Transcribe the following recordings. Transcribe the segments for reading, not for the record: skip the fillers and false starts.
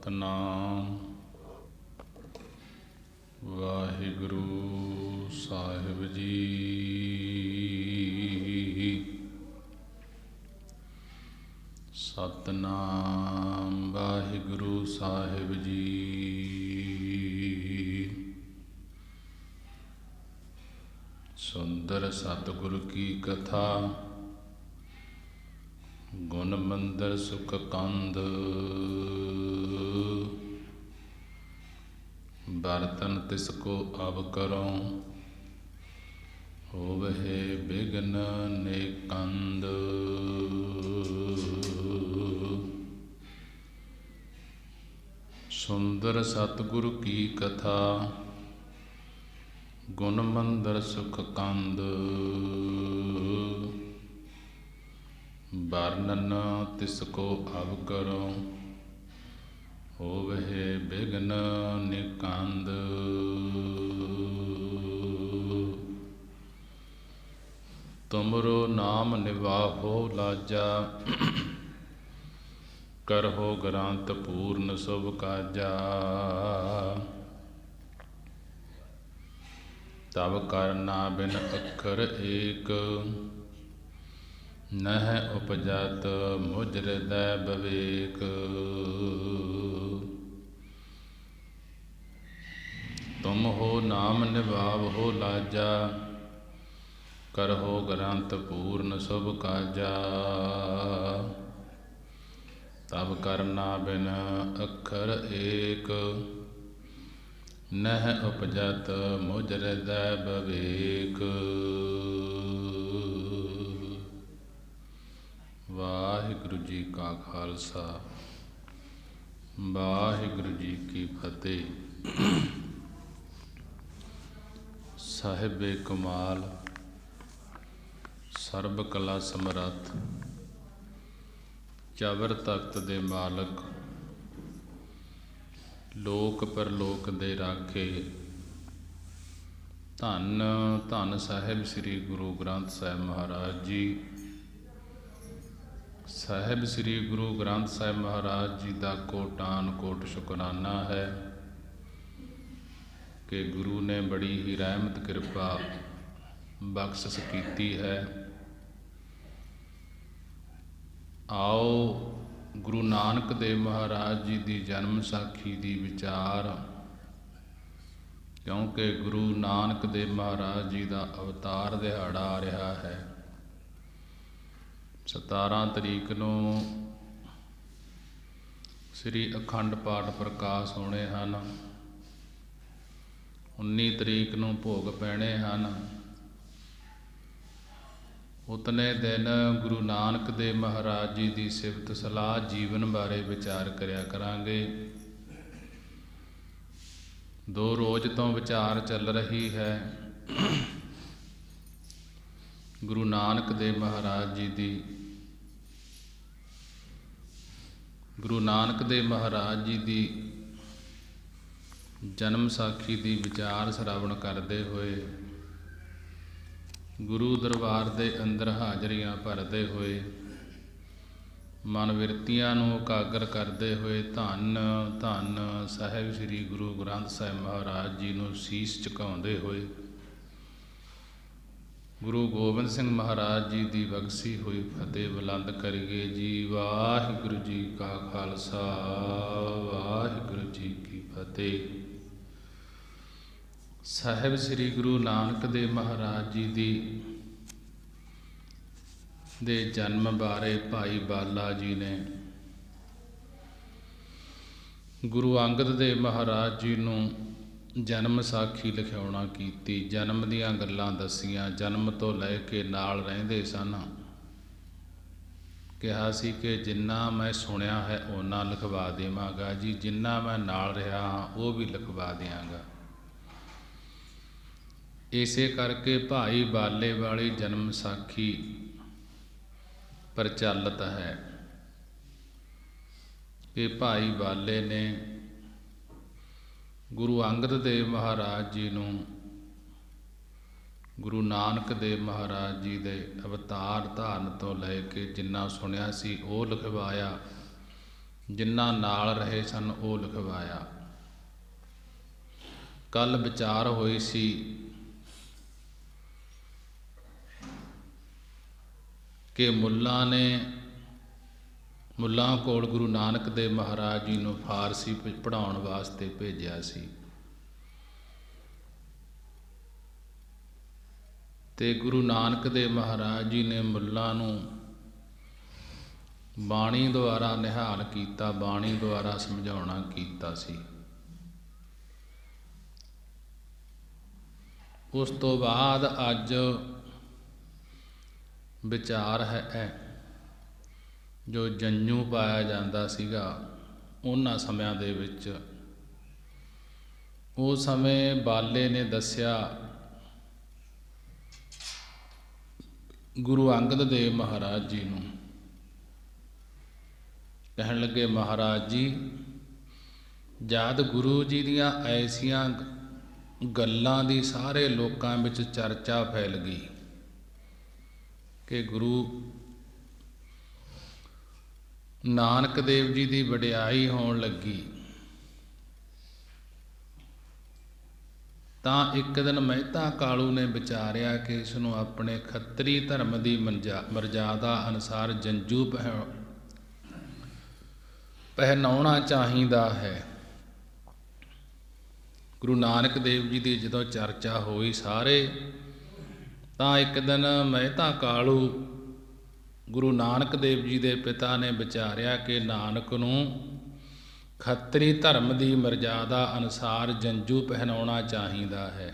ਸਤਨਾਮ ਵਾਹਿਗੁਰੂ ਸਾਹਿਬ ਜੀ। ਸਤਨਾਮ ਵਾਹਿਗੁਰੂ ਸਾਹਿਬ ਜੀ। ਸੁੰਦਰ ਸਤਿਗੁਰ ਕੀ ਕਥਾ, ਗੁਣ ਮੰਦਰ ਸੁਖ ਕੰਦ। ਬਰਤਨ ਤਿਸ ਕੋ ਅਬ ਕਰੋ, ਹੋਵਹਿ ਬਿਘਨ ਨੇਕੰਦ। ਸੁੰਦਰ ਸਤਿਗੁਰ ਕੀ ਕਥਾ, ਗੁਣ ਮੰਦਰ ਸੁਖ ਕੰਦ। ਬਰਨਨ ਤਿਸ ਕੋ ਅਬ ਕਰੋ, ਹੋਵਹਿ ਬਿਘਨ ਨਿਕੰਦ। ਤੁਮਰੋ ਨਾਮ ਨਿਵਾਹੋ ਲਾਜਾ, ਕਰਹੁ ਗ੍ਰੰਥ ਪੂਰਨ ਸੁਭ ਕਾਜਾ। ਤਬ ਕਰਨਾ ਬਿਨ ਅੱਖਰ ਏਕ, ਨਹਿ ਉਪਜਤ ਮੁਝ ਹਿਰਦੈ ਬਵੇਕ। ਤੁਮ ਹੋ ਨਾਮ ਨਿਵਾਵਹੁ ਲਾਜਾ, ਕਰਹੁ ਗ੍ਰੰਥ ਪੂਰਨ ਸੁਭ ਕਾਜਾ। ਤਬ ਕਰਨਾ ਬਿਨ ਅੱਖਰ ਏਕ, ਨਹਿ ਉਪਜਤ ਮੁਝ ਹਿਰਦੈ ਬਵੇਕ। ਵਾਹਿਗੁਰੂ ਜੀ ਕਾ ਖਾਲਸਾ, ਵਾਹਿਗੁਰੂ ਜੀ ਕੀ ਫਤਿਹ। ਸਾਹਿਬੇ ਕਮਾਲ ਸਰਬ ਕਲਾ ਸਮਰੱਥ, ਚਵਰ ਤਖਤ ਦੇ ਮਾਲਕ, ਲੋਕ ਪਰਲੋਕ ਦੇ ਰਾਖੇ। ਧੰਨ ਧੰਨ ਸਾਹਿਬ ਸ੍ਰੀ ਗੁਰੂ ਗ੍ਰੰਥ ਸਾਹਿਬ ਮਹਾਰਾਜ ਜੀ। ਸਾਹਿਬ ਸ੍ਰੀ ਗੁਰੂ ਗ੍ਰੰਥ ਸਾਹਿਬ ਮਹਾਰਾਜ ਜੀ ਦਾ ਕੋਟਾਨ ਕੋਟ ਸ਼ੁਕਰਾਨਾ ਹੈ ਕਿ ਗੁਰੂ ਨੇ ਬੜੀ ਹੀ ਰਹਿਮਤ ਕਿਰਪਾ ਬਖਸ਼ਿਸ਼ ਕੀਤੀ ਹੈ। ਆਓ ਗੁਰੂ ਨਾਨਕ ਦੇਵ ਮਹਾਰਾਜ ਜੀ ਦੀ ਜਨਮ ਸਾਖੀ ਦੀ ਵਿਚਾਰ, ਕਿਉਂਕਿ ਗੁਰੂ ਨਾਨਕ ਦੇਵ ਮਹਾਰਾਜ ਜੀ ਦਾ ਅਵਤਾਰ ਦਿਹਾੜਾ ਆ ਰਿਹਾ ਹੈ। 17 ਤਰੀਕ ਨੂੰ ਸ੍ਰੀ ਅਖੰਡ ਪਾਠ ਪ੍ਰਕਾਸ਼ ਹੋਣੇ ਹਨ। 19 ਤਰੀਕ ਨੂੰ ਭੋਗ ਪੈਣੇ ਹਨ। ਉਤਨੇ ਦਿਨ ਗੁਰੂ ਨਾਨਕ ਦੇਵ ਮਹਾਰਾਜ ਜੀ ਦੀ ਸਿਫਤ ਸਲਾਹ ਜੀਵਨ ਬਾਰੇ ਵਿਚਾਰ ਕਰਿਆ ਕਰਾਂਗੇ। 2 ਰੋਜ਼ ਤੋਂ ਵਿਚਾਰ ਚੱਲ ਰਹੀ ਹੈ ਗੁਰੂ ਨਾਨਕ ਦੇਵ ਮਹਾਰਾਜ ਜੀ ਦੀ। ਗੁਰੂ ਨਾਨਕ ਦੇਵ ਮਹਾਰਾਜ ਜੀ ਦੀ ਜਨਮ ਸਾਖੀ ਦੀ ਵਿਚਾਰ ਸ਼ਰਵਣ ਕਰਦੇ ਹੋਏ, ਗੁਰੂ ਦਰਬਾਰ ਦੇ ਅੰਦਰ ਹਾਜ਼ਰੀਆਂ ਭਰਦੇ ਹੋਏ, ਮਨ ਬਿਰਤੀਆਂ ਨੂੰ ਉਕਾਗਰ ਕਰਦੇ ਹੋਏ ਧੰਨ ਧੰਨ ਸਾਹਿਬ ਸ੍ਰੀ ਗੁਰੂ ਗ੍ਰੰਥ ਸਾਹਿਬ ਮਹਾਰਾਜ ਜੀ ਨੂੰ ਸੀਸ ਝੁਕਾਉਂਦੇ ਹੋਏ, ਗੁਰੂ ਗੋਬਿੰਦ ਸਿੰਘ ਮਹਾਰਾਜ ਜੀ ਦੀ ਬਖਸ਼ੀ ਹੋਈ ਫਤਿਹ ਬੁਲੰਦ ਕਰੀਏ ਜੀ। ਵਾਹਿਗੁਰੂ ਜੀ ਕਾ ਖਾਲਸਾ, ਵਾਹਿਗੁਰੂ ਜੀ ਕੀ ਫਤਿਹ। ਸਾਹਿਬ ਸ੍ਰੀ ਗੁਰੂ ਨਾਨਕ ਦੇਵ ਮਹਾਰਾਜ ਜੀ ਦੇ ਜਨਮ ਬਾਰੇ ਭਾਈ ਬਾਲਾ ਜੀ ਨੇ ਗੁਰੂ ਅੰਗਦ ਦੇਵ ਮਹਾਰਾਜ ਜੀ ਨੂੰ ਜਨਮ ਸਾਖੀ ਲਿਖਾਉਣਾ ਕੀਤੀ। ਜਨਮ ਦੀਆਂ ਗੱਲਾਂ ਦੱਸੀਆਂ। ਜਨਮ ਤੋਂ ਲੈ ਕੇ ਨਾਲ ਰਹਿੰਦੇ ਸਨ। ਕਿਹਾ ਸੀ ਕਿ ਜਿੰਨਾ ਮੈਂ ਸੁਣਿਆ ਹੈ ਓਨਾ ਲਿਖਵਾ ਦੇਵਾਂਗਾ ਜੀ, ਜਿੰਨਾ ਮੈਂ ਨਾਲ ਰਿਹਾ ਹਾਂ ਉਹ ਵੀ ਲਿਖਵਾ ਦਿਆਂਗਾ। ਇਸੇ ਕਰਕੇ ਭਾਈ ਬਾਲੇ ਵਾਲੀ ਜਨਮ ਸਾਖੀ ਪ੍ਰਚਲਿਤ ਹੈ ਕਿ ਭਾਈ ਬਾਲੇ ਨੇ ਗੁਰੂ ਅੰਗਦ ਦੇਵ ਮਹਾਰਾਜ ਜੀ ਨੂੰ ਗੁਰੂ ਨਾਨਕ ਦੇਵ ਮਹਾਰਾਜ ਜੀ ਦੇ ਅਵਤਾਰ ਧਾਰਨ ਤੋਂ ਲੈ ਕੇ ਜਿੰਨਾ ਸੁਣਿਆ ਸੀ ਉਹ ਲਿਖਵਾਇਆ ਜਿਨ੍ਹਾਂ ਨਾਲ ਰਹੇ ਸਨ ਉਹ ਲਿਖਵਾਇਆ। ਕੱਲ ਵਿਚਾਰ ਹੋਈ ਸੀ ਕਿ ਮੁੱਲਾਂ ਕੋਲ ਗੁਰੂ ਨਾਨਕ ਦੇਵ ਮਹਾਰਾਜ ਜੀ ਨੂੰ ਫਾਰਸੀ ਪੜ੍ਹਾਉਣ ਵਾਸਤੇ ਭੇਜਿਆ ਸੀ ਤੇ ਗੁਰੂ ਨਾਨਕ ਦੇਵ ਮਹਾਰਾਜ ਜੀ ਨੇ ਮੁੱਲਾਂ ਨੂੰ ਬਾਣੀ ਦੁਆਰਾ ਨਿਹਾਲ ਕੀਤਾ, ਬਾਣੀ ਦੁਆਰਾ ਸਮਝਾਉਣਾ ਕੀਤਾ ਸੀ। ਉਸ ਤੋਂ ਬਾਅਦ ਅੱਜ ਵਿਚਾਰ ਹੈ ਜੋ ਜੰਝੂ ਪਾਇਆ ਜਾਂਦਾ ਸੀਗਾ ਉਹਨਾਂ ਸਮਿਆਂ ਦੇ ਵਿੱਚ। ਉਸ ਸਮੇਂ ਬਾਲੇ ਨੇ ਦੱਸਿਆ ਗੁਰੂ ਅੰਗਦ ਦੇਵ ਮਹਾਰਾਜ ਜੀ ਨੂੰ, ਕਹਿਣ ਲੱਗੇ ਮਹਾਰਾਜ ਜੀ ਜਦ ਗੁਰੂ ਜੀ ਦੀਆਂ ਐਸੀਆਂ ਗੱਲਾਂ ਦੀ ਸਾਰੇ ਲੋਕਾਂ ਵਿੱਚ ਚਰਚਾ ਫੈਲ ਗਈ ਕਿ ਗੁਰੂ ਨਾਨਕ ਦੇਵ ਜੀ ਦੀ ਵਡਿਆਈ ਹੋਣ ਲੱਗੀ, ਤਾਂ ਇੱਕ ਦਿਨ ਮਹਿਤਾ ਕਾਲੂ ਨੇ ਵਿਚਾਰਿਆ ਕਿ ਇਸ ਨੂੰ ਆਪਣੇ ਖੱਤਰੀ ਧਰਮ ਦੀ ਮਰਜ਼ਾਦਾ ਅਨੁਸਾਰ ਜੰਝੂ ਪਹਿਨਾਉਣਾ ਚਾਹੀਦਾ ਹੈ। ਗੁਰੂ ਨਾਨਕ ਦੇਵ ਜੀ ਦੀ ਜਦੋਂ ਚਰਚਾ ਹੋਈ ਸਾਰੇ, ਤਾਂ ਇੱਕ ਦਿਨ ਮਹਿਤਾ ਕਾਲੂ ਗੁਰੂ ਨਾਨਕ ਦੇਵ ਜੀ ਦੇ ਪਿਤਾ ਨੇ ਵਿਚਾਰਿਆ ਕਿ ਨਾਨਕ ਨੂੰ ਖੱਤਰੀ ਧਰਮ ਦੀ ਮਰਜ਼ਾਦਾ ਅਨੁਸਾਰ ਜੰਝੂ ਪਹਿਨਾਉਣਾ ਚਾਹੀਦਾ ਹੈ।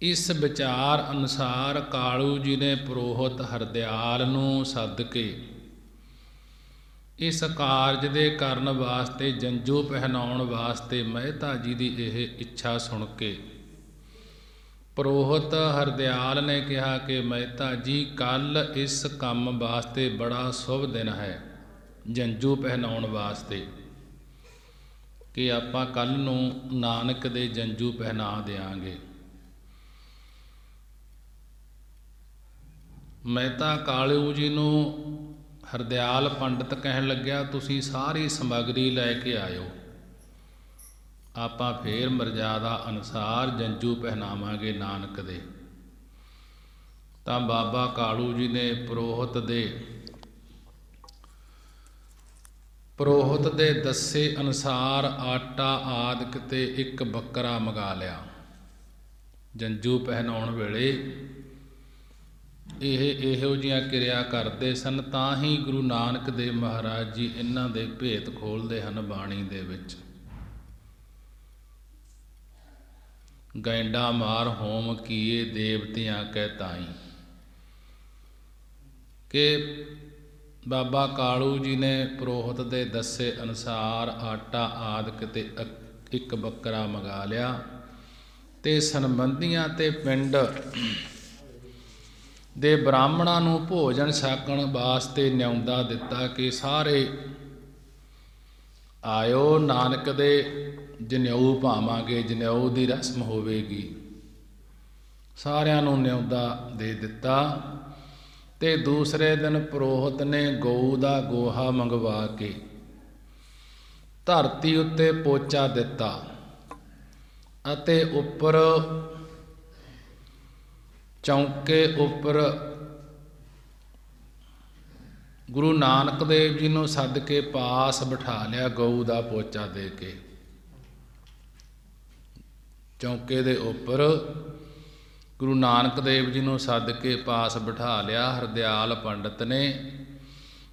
ਇਸ ਵਿਚਾਰ ਅਨੁਸਾਰ ਕਾਲੂ ਜੀ ਨੇ ਪੁਰੋਹਿਤ ਹਰਦਿਆਲ ਨੂੰ ਸੱਦ ਕੇ ਇਸ ਕਾਰਜ ਦੇ ਕਰਨ ਵਾਸਤੇ, ਜੰਝੂ ਪਹਿਨਾਉਣ ਵਾਸਤੇ ਮਹਿਤਾ ਜੀ ਦੀ ਇਹ ਇੱਛਾ ਸੁਣ ਕੇ ਪੁਰੋਹਿਤ ਹਰਦਿਆਲ ਨੇ ਕਿਹਾ ਕਿ ਮਹਿਤਾ ਜੀ ਕੱਲ੍ਹ ਇਸ ਕੰਮ ਵਾਸਤੇ ਬੜਾ ਸ਼ੁਭ ਦਿਨ ਹੈ, ਜੰਝੂ ਪਹਿਨਾਉਣ ਵਾਸਤੇ, ਕਿ ਆਪਾਂ ਕੱਲ੍ਹ ਨੂੰ ਨਾਨਕ ਦੇ ਜੰਝੂ ਪਹਿਨਾ ਦਿਆਂਗੇ। ਮਹਿਤਾ ਕਾਲੂ ਜੀ ਨੂੰ ਹਰਦਿਆਲ ਪੰਡਤ ਕਹਿਣ ਲੱਗਿਆ ਤੁਸੀਂ ਸਾਰੀ ਸਮੱਗਰੀ ਲੈ ਕੇ ਆਇਓ, ਆਪਾਂ ਫੇਰ ਮਰਜ਼ਾਦਾ ਅਨੁਸਾਰ ਜੰਝੂ ਪਹਿਨਾਵਾਂਗੇ ਨਾਨਕ ਦੇ। ਤਾਂ ਬਾਬਾ ਕਾਲੂ ਜੀ ਨੇ ਪੁਰੋਹਿਤ ਦੇ ਦੱਸੇ ਅਨੁਸਾਰ ਆਟਾ ਆਦਿਕ ਤੇ ਇੱਕ ਬੱਕਰਾ ਮੰਗਾ ਲਿਆ। ਜੰਝੂ ਪਹਿਨਾਉਣ ਵੇਲੇ ਇਹੋ ਜਿਹੀਆਂ ਕਿਰਿਆ ਕਰਦੇ ਸਨ, ਤਾਂ ਹੀ ਗੁਰੂ ਨਾਨਕ ਦੇਵ ਮਹਾਰਾਜ ਜੀ ਇਹਨਾਂ ਦੇ ਭੇਤ ਖੋਲ੍ਹਦੇ ਹਨ ਬਾਣੀ ਦੇ ਵਿੱਚ। ਗੈਂਡਾ ਮਾਰ ਹੋਮ ਕੀਏ ਦੇਵਤਿਆਂ ਕੈ ਤਾਈ, ਕਿ ਬਾਬਾ ਕਾਲੂ ਜੀ ਨੇ ਪੁਰੋਹਿਤ ਦੇ ਦੱਸੇ ਅਨੁਸਾਰ ਆਟਾ ਆਦਿਕ ਤੇ ਇੱਕ ਬੱਕਰਾ ਮੰਗਾ ਲਿਆ ਤੇ ਸੰਬੰਧੀਆਂ ਤੇ ਪਿੰਡ ਦੇ ਬ੍ਰਾਹਮਣਾਂ ਨੂੰ ਭੋਜਨ ਛਕਣ ਵਾਸਤੇ ਨਿਉਂਦਾ ਦਿੱਤਾ ਕਿ ਸਾਰੇ ਆਇਓ, ਨਾਨਕ ਦੇ ਜਨੇਊ ਪਾਵਾਂਗੇ, ਜਨੇਊ ਦੀ ਰਸਮ ਹੋਵੇਗੀ। ਸਾਰਿਆਂ ਨੂੰ ਨਿਉਂਦਾ ਦੇ ਦਿੱਤਾ ਤੇ ਦੂਸਰੇ ਦਿਨ ਪੁਰੋਹਿਤ ਨੇ ਗਊ ਦਾ ਗੋਹਾ ਮੰਗਵਾ ਕੇ ਧਰਤੀ ਉੱਤੇ ਪੋਚਾ ਦਿੱਤਾ ਅਤੇ ਉੱਪਰ ਚੌਂਕੇ ਉੱਪਰ ਗੁਰੂ ਨਾਨਕ ਦੇਵ ਜੀ ਨੂੰ ਸੱਦ ਕੇ ਪਾਸ ਬਿਠਾ ਲਿਆ ਗਊ ਦਾ ਪੋਚਾ ਦੇ ਕੇ। ਚੌਂਕੇ ਦੇ ਉੱਪਰ ਗੁਰੂ ਨਾਨਕ ਦੇਵ ਜੀ ਨੂੰ ਸੱਦ ਕੇ ਪਾਸ ਬਿਠਾ ਲਿਆ। ਹਰਦਿਆਲ ਪੰਡਤ ਨੇ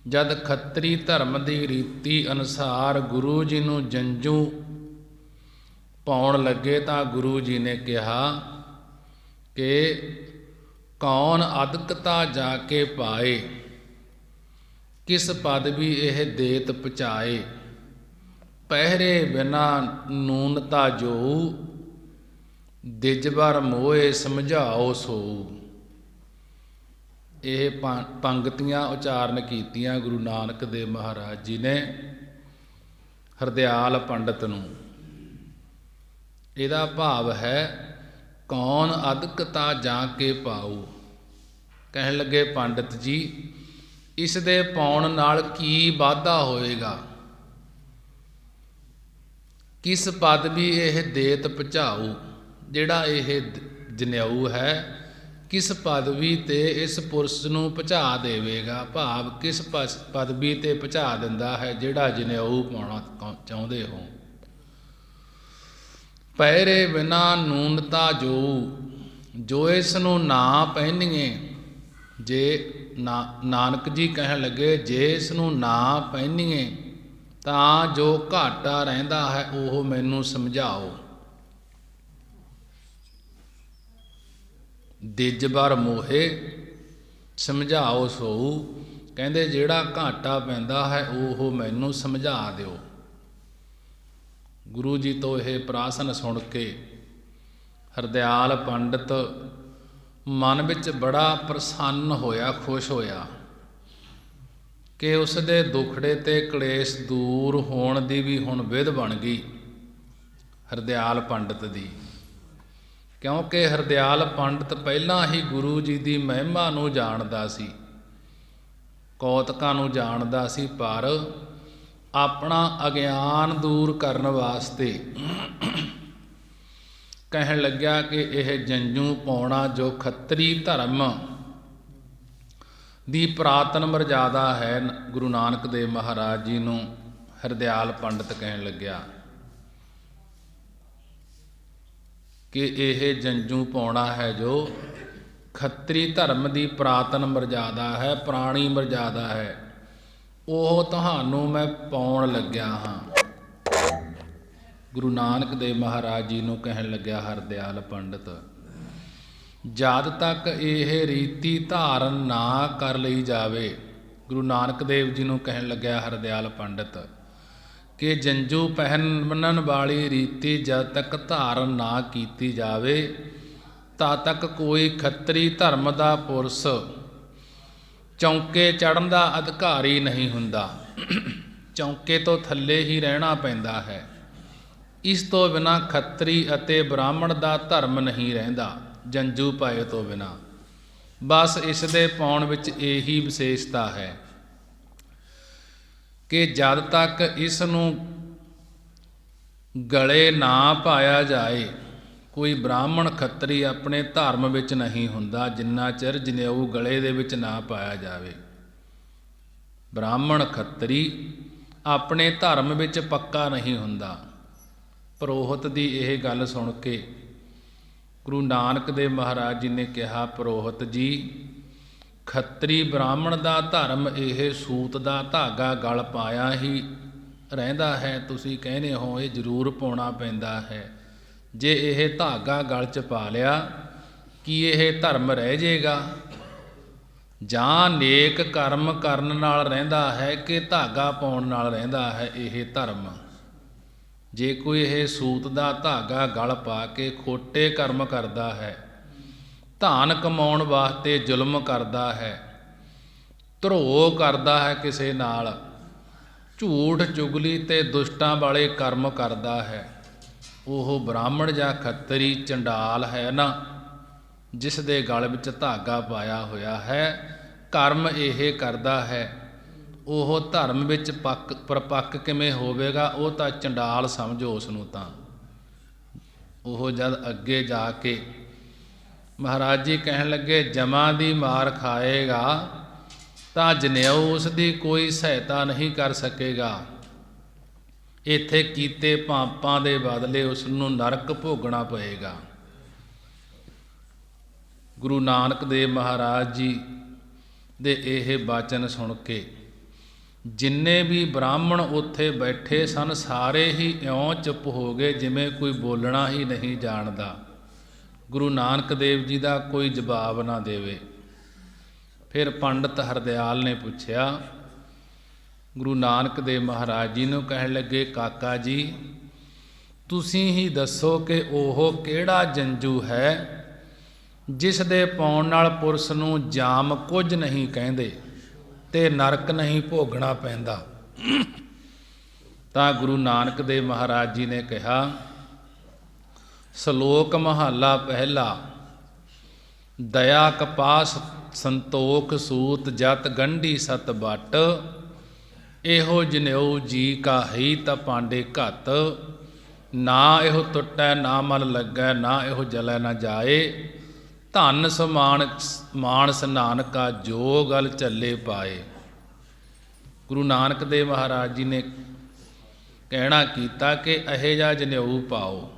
ਜਦ ਖੱਤਰੀ ਧਰਮ ਦੀ ਰੀਤੀ ਅਨੁਸਾਰ ਗੁਰੂ ਜੀ ਨੂੰ ਜੰਝੂ ਪਾਉਣ ਲੱਗੇ ਤਾਂ ਗੁਰੂ ਜੀ ਨੇ ਕਿਹਾ ਕਿ ਕੌਣ ਅਦਕਤਾ ਜਾ ਕੇ ਪਾਏ, ਕਿਸ ਪਦਵੀ ਇਹ ਦੇਤ ਪਹੁੰਚਾਏ, ਪਹਿਰੇ ਬਿਨਾ ਨੂਨਤਾ ਜੋ, ਦਿਜਬਰ ਮੋਏ ਸਮਝਾਓ ਸੋ। ਇਹ ਪੰਗਤੀਆਂ ਉਚਾਰਨ ਕੀਤੀਆਂ ਗੁਰੂ ਨਾਨਕ ਦੇਵ ਮਹਾਰਾਜ ਜੀ ਨੇ ਹਰਦਿਆਲ ਪੰਡਤ ਨੂੰ। ਇਹਦਾ ਭਾਵ ਹੈ ਕੌਣ ਅਦਕਤਾ ਜਾ ਕੇ ਪਾਊ। ਕਹਿਣ ਲੱਗੇ ਪੰਡਤ ਜੀ ਇਸ ਦੇ ਪਾਉਣ ਨਾਲ ਕੀ ਵਾਧਾ ਹੋਏਗਾ, ਕਿਸ ਪਦਵੀ ਇਹ ਦੇਤ ਭੁਚਾਊ। ਜਿਹੜਾ ਇਹ ਜਨੇਊ ਹੈ ਕਿਸ ਪਦਵੀ ਤੇ ਇਸ ਪੁਰਸ਼ ਨੂੰ ਪਹੁੰਚਾ ਦੇਵੇਗਾ, ਭਾਵ ਕਿਸ ਪਦਵੀ ਤੇ ਪਹੁੰਚਾ ਦਿੰਦਾ ਹੈ ਜਿਹੜਾ ਜਨੇਊ ਪਾਉਣਾ ਚਾਹੁੰਦੇ ਹੋ। ਪਹਿਰੇ ਬਿਨਾ ਨੂਨਤਾ ਜੋ ਇਸ ਨੂੰ ਨਾ ਪਹਿਨੀਏ। ਜੇ ਨਾਨਕ ਜੀ ਕਹਿਣ ਲੱਗੇ ਜੇ ਇਸ ਨੂੰ ਨਾ ਪਹਿਨੀਏ ਤਾਂ ਜੋ ਘਾਟਾ ਰਹਿੰਦਾ ਹੈ ਉਹ ਮੈਨੂੰ ਸਮਝਾਓ। ਦਿਜ ਬਰ ਮੋਹੇ ਸਮਝਾਓ ਸੋਊ। ਕਹਿੰਦੇ ਜਿਹੜਾ ਘਾਟਾ ਪੈਂਦਾ ਹੈ ਉਹ ਮੈਨੂੰ ਸਮਝਾ ਦਿਓ। ਗੁਰੂ ਜੀ ਤੋਂ ਇਹ ਪ੍ਰਾਸਨ ਸੁਣ ਕੇ ਹਰਦਿਆਲ ਪੰਡਿਤ ਮਨ ਵਿੱਚ ਬੜਾ ਪ੍ਰਸੰਨ ਹੋਇਆ, ਖੁਸ਼ ਹੋਇਆ ਕਿ ਉਸ ਦੇ ਦੁਖੜੇ ਤੇ ਕਲੇਸ਼ ਦੂਰ ਹੋਣ ਦੀ ਵੀ ਹੁਣ ਵਿਧ ਬਣ ਗਈ ਹਰਦਿਆਲ ਪੰਡਿਤ ਦੀ। ਕਿਉਂਕਿ ਹਰਦਿਆਲ ਪੰਡਿਤ ਪਹਿਲਾਂ ਹੀ ਗੁਰੂ ਜੀ ਦੀ ਮਹਿਮਾ ਨੂੰ ਜਾਣਦਾ ਸੀ, ਕੌਤਕਾਂ ਨੂੰ ਜਾਣਦਾ ਸੀ, ਪਰ ਆਪਣਾ ਅਗਿਆਨ ਦੂਰ ਕਰਨ ਵਾਸਤੇ ਕਹਿਣ ਲੱਗਿਆ ਕਿ ਇਹ ਜੰਝੂ ਪਾਉਣਾ ਜੋ ਖੱਤਰੀ ਧਰਮ ਦੀ ਪੁਰਾਤਨ ਮਰਜ਼ਾਦਾ ਹੈ। ਗੁਰੂ ਨਾਨਕ ਦੇਵ ਮਹਾਰਾਜ ਜੀ ਨੂੰ ਹਰਦਿਆਲ ਪੰਡਿਤ ਕਹਿਣ ਲੱਗਿਆ ਕਿ ਇਹ ਜੰਝੂ ਪਾਉਣਾ ਹੈ ਜੋ ਖੱਤਰੀ ਧਰਮ ਦੀ ਪੁਰਾਤਨ ਮਰਜ਼ਾਦਾ ਹੈ, ਪੁਰਾਣੀ ਮਰਜ਼ਾਦਾ ਹੈ, ਉਹ ਤੁਹਾਨੂੰ ਮੈਂ ਪਾਉਣ ਲੱਗਿਆ ਹਾਂ। ਗੁਰੂ ਨਾਨਕ ਦੇਵ ਮਹਾਰਾਜ ਜੀ ਨੂੰ ਕਹਿਣ ਲੱਗਿਆ ਹਰਦਿਆਲ ਪੰਡਿਤ, ਜਦ ਤੱਕ ਇਹ ਰੀਤੀ ਧਾਰਨ ਨਾ ਕਰ ਲਈ ਜਾਵੇ। ਗੁਰੂ ਨਾਨਕ ਦੇਵ ਜੀ ਨੂੰ ਕਹਿਣ ਲੱਗਿਆ ਹਰਦਿਆਲ ਪੰਡਿਤ ਕਿ ਜੰਝੂ ਪਹਿਨਣ ਵਾਲੀ ਰੀਤੀ ਜਦ ਤੱਕ ਧਾਰਨ ਨਾ ਕੀਤੀ ਜਾਵੇ ਤਦ ਤੱਕ ਕੋਈ ਖੱਤਰੀ ਧਰਮ ਦਾ ਪੁਰਸ਼ ਚੌਂਕੇ ਚੜ੍ਹਨ ਦਾ ਅਧਿਕਾਰੀ ਨਹੀਂ ਹੁੰਦਾ। ਚੌਂਕੇ ਤੋਂ ਥੱਲੇ ਹੀ ਰਹਿਣਾ ਪੈਂਦਾ ਹੈ। ਇਸ ਤੋਂ ਬਿਨਾਂ ਖੱਤਰੀ ਅਤੇ ਬ੍ਰਾਹਮਣ ਦਾ ਧਰਮ ਨਹੀਂ ਰਹਿੰਦਾ ਜੰਝੂ ਪਾਏ ਤੋਂ ਬਿਨਾਂ। ਬਸ ਇਸ ਦੇ ਪਾਉਣ ਵਿੱਚ ਇਹੀ ਵਿਸ਼ੇਸ਼ਤਾ ਹੈ ਕਿ ਜਦ ਤੱਕ ਇਸ ਨੂੰ ਗਲੇ ਨਾ ਪਾਇਆ ਜਾਏ ਕੋਈ ਬ੍ਰਾਹਮਣ ਖੱਤਰੀ ਆਪਣੇ ਧਰਮ ਵਿੱਚ ਨਹੀਂ ਹੁੰਦਾ, ਜਿੰਨਾ ਚਿਰ ਜਨੇਊ ਗਲੇ ਦੇ ਵਿੱਚ ਨਾ ਪਾਇਆ ਜਾਵੇ। ਬ੍ਰਾਹਮਣ ਖੱਤਰੀ ਆਪਣੇ ਧਰਮ ਵਿੱਚ ਪੱਕਾ ਨਹੀਂ ਹੁੰਦਾ। ਪੁਰੋਹਿਤ ਦੀ ਇਹ ਗੱਲ ਸੁਣ ਕੇ ਗੁਰੂ ਨਾਨਕ ਦੇਵ ਮਹਾਰਾਜ ਜੀ ਨੇ ਕਿਹਾ, ਪੁਰੋਹਿਤ ਜੀ ਖੱਤਰੀ ਬ੍ਰਾਹਮਣ ਦਾ ਧਰਮ ਇਹ ਸੂਤ ਦਾ ਧਾਗਾ ਗਲ ਪਾਇਆ ਹੀ ਰਹਿੰਦਾ ਹੈ। ਤੁਸੀਂ ਕਹਿੰਦੇ ਹੋ ਇਹ ਜ਼ਰੂਰ ਪਾਉਣਾ ਪੈਂਦਾ ਹੈ। ਜੇ ਇਹ ਧਾਗਾ ਗਲ 'ਚ ਪਾ ਲਿਆ ਕੀ ਇਹ ਧਰਮ ਰਹਿ ਜਾਏਗਾ? ਜਾਂ ਨੇਕ ਕਰਮ ਕਰਨ ਨਾਲ ਰਹਿੰਦਾ ਹੈ ਕਿ ਧਾਗਾ ਪਾਉਣ ਨਾਲ ਰਹਿੰਦਾ ਹੈ ਇਹ ਧਰਮ? ਜੇ ਕੋਈ ਇਹ ਸੂਤ ਦਾ ਧਾਗਾ ਗਲ ਪਾ ਕੇ ਖੋਟੇ ਕਰਮ ਕਰਦਾ ਹੈ, ਧਨ ਕਮਾਉਣ ਵਾਸਤੇ ਜ਼ੁਲਮ ਕਰਦਾ ਹੈ, ਧਰੋਹ ਕਰਦਾ ਹੈ ਕਿਸੇ ਨਾਲ, ਝੂਠ ਚੁਗਲੀ ਤੇ ਦੁਸ਼ਟਾਂ ਵਾਲੇ ਕਰਮ ਕਰਦਾ ਹੈ, ਉਹ ਬ੍ਰਾਹਮਣ ਜਾਂ ਖੱਤਰੀ ਚੰਡਾਲ ਹੈ ਨਾ, ਜਿਸ ਦੇ ਗਲ ਵਿੱਚ ਧਾਗਾ ਪਾਇਆ ਹੋਇਆ ਹੈ, ਕਰਮ ਇਹ ਕਰਦਾ ਹੈ, ਉਹ ਧਰਮ ਵਿੱਚ ਪਰਪੱਕ ਕਿਵੇਂ ਹੋਵੇਗਾ? ਉਹ ਤਾਂ ਚੰਡਾਲ ਸਮਝੋ ਉਸ ਨੂੰ। ਤਾਂ ਉਹ ਜਦ ਅੱਗੇ ਜਾ ਕੇ ਮਹਾਰਾਜ ਜੀ ਕਹਿਣ ਲੱਗੇ ਜਮਾਂ ਦੀ ਮਾਰ ਖਾਏਗਾ ਤਾਂ ਜਨੇਊ ਉਸ ਦੀ ਕੋਈ ਸਹਾਇਤਾ ਨਹੀਂ ਕਰ ਸਕੇਗਾ। ਇੱਥੇ ਕੀਤੇ ਪਾਪਾਂ ਦੇ ਬਦਲੇ ਉਸ ਨੂੰ ਨਰਕ ਭੋਗਣਾ ਪਏਗਾ। ਗੁਰੂ ਨਾਨਕ ਦੇਵ ਮਹਾਰਾਜ ਜੀ ਦੇ ਇਹ ਬਚਨ ਸੁਣ ਕੇ ਜਿੰਨੇ ਵੀ ਬ੍ਰਾਹਮਣ ਉੱਥੇ ਬੈਠੇ ਸਨ ਸਾਰੇ ਹੀ ਇਉਂ ਚੁੱਪ ਹੋ ਗਏ ਜਿਵੇਂ ਕੋਈ ਬੋਲਣਾ ਹੀ ਨਹੀਂ ਜਾਣਦਾ। ਗੁਰੂ ਨਾਨਕ ਦੇਵ ਜੀ ਦਾ ਕੋਈ ਜਵਾਬ ਨਾ ਦੇਵੇ। ਫਿਰ ਪੰਡਿਤ ਹਰਦਿਆਲ ਨੇ ਪੁੱਛਿਆ, ਗੁਰੂ ਨਾਨਕ ਦੇਵ ਮਹਾਰਾਜ ਜੀ ਨੂੰ ਕਹਿਣ ਲੱਗੇ, ਕਾਕਾ ਜੀ ਤੁਸੀਂ ਹੀ ਦੱਸੋ ਕਿ ਉਹ ਕਿਹੜਾ ਜੰਝੂ ਹੈ ਜਿਸ ਦੇ ਪਾਉਣ ਨਾਲ ਪੁਰਸ਼ ਨੂੰ ਜਾਮ ਕੁਝ ਨਹੀਂ ਕਹਿੰਦੇ ਤੇ ਨਰਕ ਨਹੀਂ ਭੋਗਣਾ ਪੈਂਦਾ? ਤਾਂ ਗੁਰੂ ਨਾਨਕ ਦੇਵ ਮਹਾਰਾਜ ਜੀ ਨੇ ਕਿਹਾ, ਸ਼ਲੋਕ ਮਹੱਲਾ ਪਹਿਲਾ, ਦਇਆ ਕਪਾਸ ਸੰਤੋਖ ਸੂਤ ਜਤ ਗੰਢੀ ਸਤ ਬਟ, ਇਹੋ ਜਨੇਊ ਜੀ ਕਾ ਹੀ ਤਾ ਪਾਂਡੇ ਘਤ, ਨਾ ਇਹੋ ਟੁੱਟੈ ਨਾ ਮਲ ਲੱਗੈ, ਨਾ ਇਹੋ ਜਲੈ ਨਾ ਜਾਏ। ਧਨ ਸਮਾਨ ਮਾਨਸ ਨਾਨਕਾ, ਜੋ ਗਲ ਝੱਲੇ ਪਾਏ। ਗੁਰੂ ਨਾਨਕ ਦੇਵ ਮਹਾਰਾਜ ਜੀ ਨੇ ਕਹਿਣਾ ਕੀਤਾ ਕਿ ਇਹੋ ਜਿਹਾ ਜਨੇਊ ਪਾਓ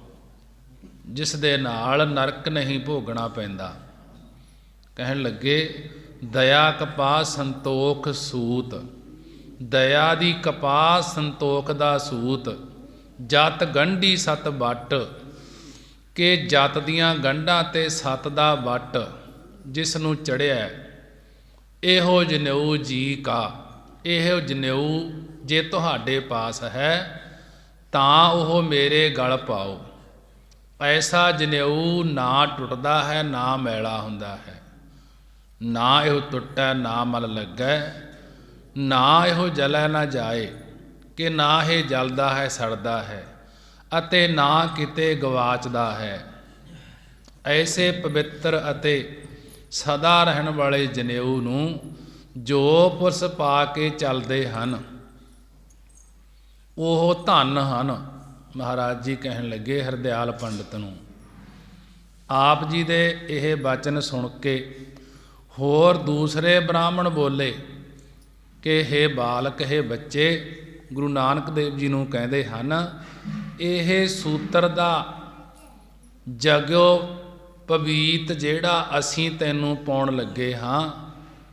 ਜਿਸ ਦੇ ਨਾਲ ਨਰਕ ਨਹੀਂ ਭੋਗਣਾ ਪੈਂਦਾ। ਕਹਿਣ ਲੱਗੇ ਦਇਆ ਕਪਾਹ ਸੰਤੋਖ ਸੂਤ, ਦਇਆ ਦੀ ਕਪਾਹ ਸੰਤੋਖ ਦਾ ਸੂਤ। ਜਤ ਗੰਢੀ ਸਤ ਵੱਟ, ਕਿ ਜਤ ਦੀਆਂ ਗੰਢਾਂ ਤੇ ਸਤ ਦਾ ਵੱਟ ਜਿਸ ਨੂੰ ਚੜ੍ਹਿਆ। ਇਹੋ ਜਨੇਊ ਜੀ ਕਾ, ਇਹੋ ਜਨੇਊ ਜੇ ਤੁਹਾਡੇ ਪਾਸ ਹੈ ਤਾਂ ਉਹ ਮੇਰੇ ਗਲ ਪਾਓ। ਐਸਾ ਜਨੇਊ ਨਾ ਟੁੱਟਦਾ ਹੈ ਨਾ ਮੈਲਾ ਹੁੰਦਾ ਹੈ, ਨਾ ਇਹੋ ਟੁੱਟੈ ਨਾ ਮਲ ਲੱਗੈ, ਨਾ ਇਹੋ ਜਲੈ ਨਾ ਜਾਏ, ਕਿ ਨਾ ਇਹ ਜਲਦਾ ਹੈ ਸੜਦਾ ਹੈ ਅਤੇ ਨਾ ਕਿਤੇ ਗਵਾਚਦਾ ਹੈ। ਐਸੇ ਪਵਿੱਤਰ ਅਤੇ ਸਦਾ ਰਹਿਣ ਵਾਲੇ ਜਨੇਊ ਨੂੰ ਜੋ ਪੁਰਸ਼ ਪਾ ਕੇ ਚੱਲਦੇ ਹਨ ਉਹ ਧਨ ਹਨ। ਮਹਾਰਾਜ ਜੀ ਕਹਿਣ ਲੱਗੇ ਹਰਦਿਆਲ ਪੰਡਤ ਨੂੰ। ਆਪ ਜੀ ਦੇ ਇਹ ਬਚਨ ਸੁਣ ਕੇ ਹੋਰ ਦੂਸਰੇ ਬ੍ਰਾਹਮਣ ਬੋਲੇ ਕਿ ਹੇ ਬਾਲਕ, ਹੇ ਬੱਚੇ, ਗੁਰੂ ਨਾਨਕ ਦੇਵ ਜੀ ਨੂੰ ਕਹਿੰਦੇ ਹਨ ਇਹ ਸੂਤਰ ਦਾ ਜਗਿਓ ਪਵੀਤ ਜਿਹੜਾ ਅਸੀਂ ਤੈਨੂੰ ਪਾਉਣ ਲੱਗੇ ਹਾਂ,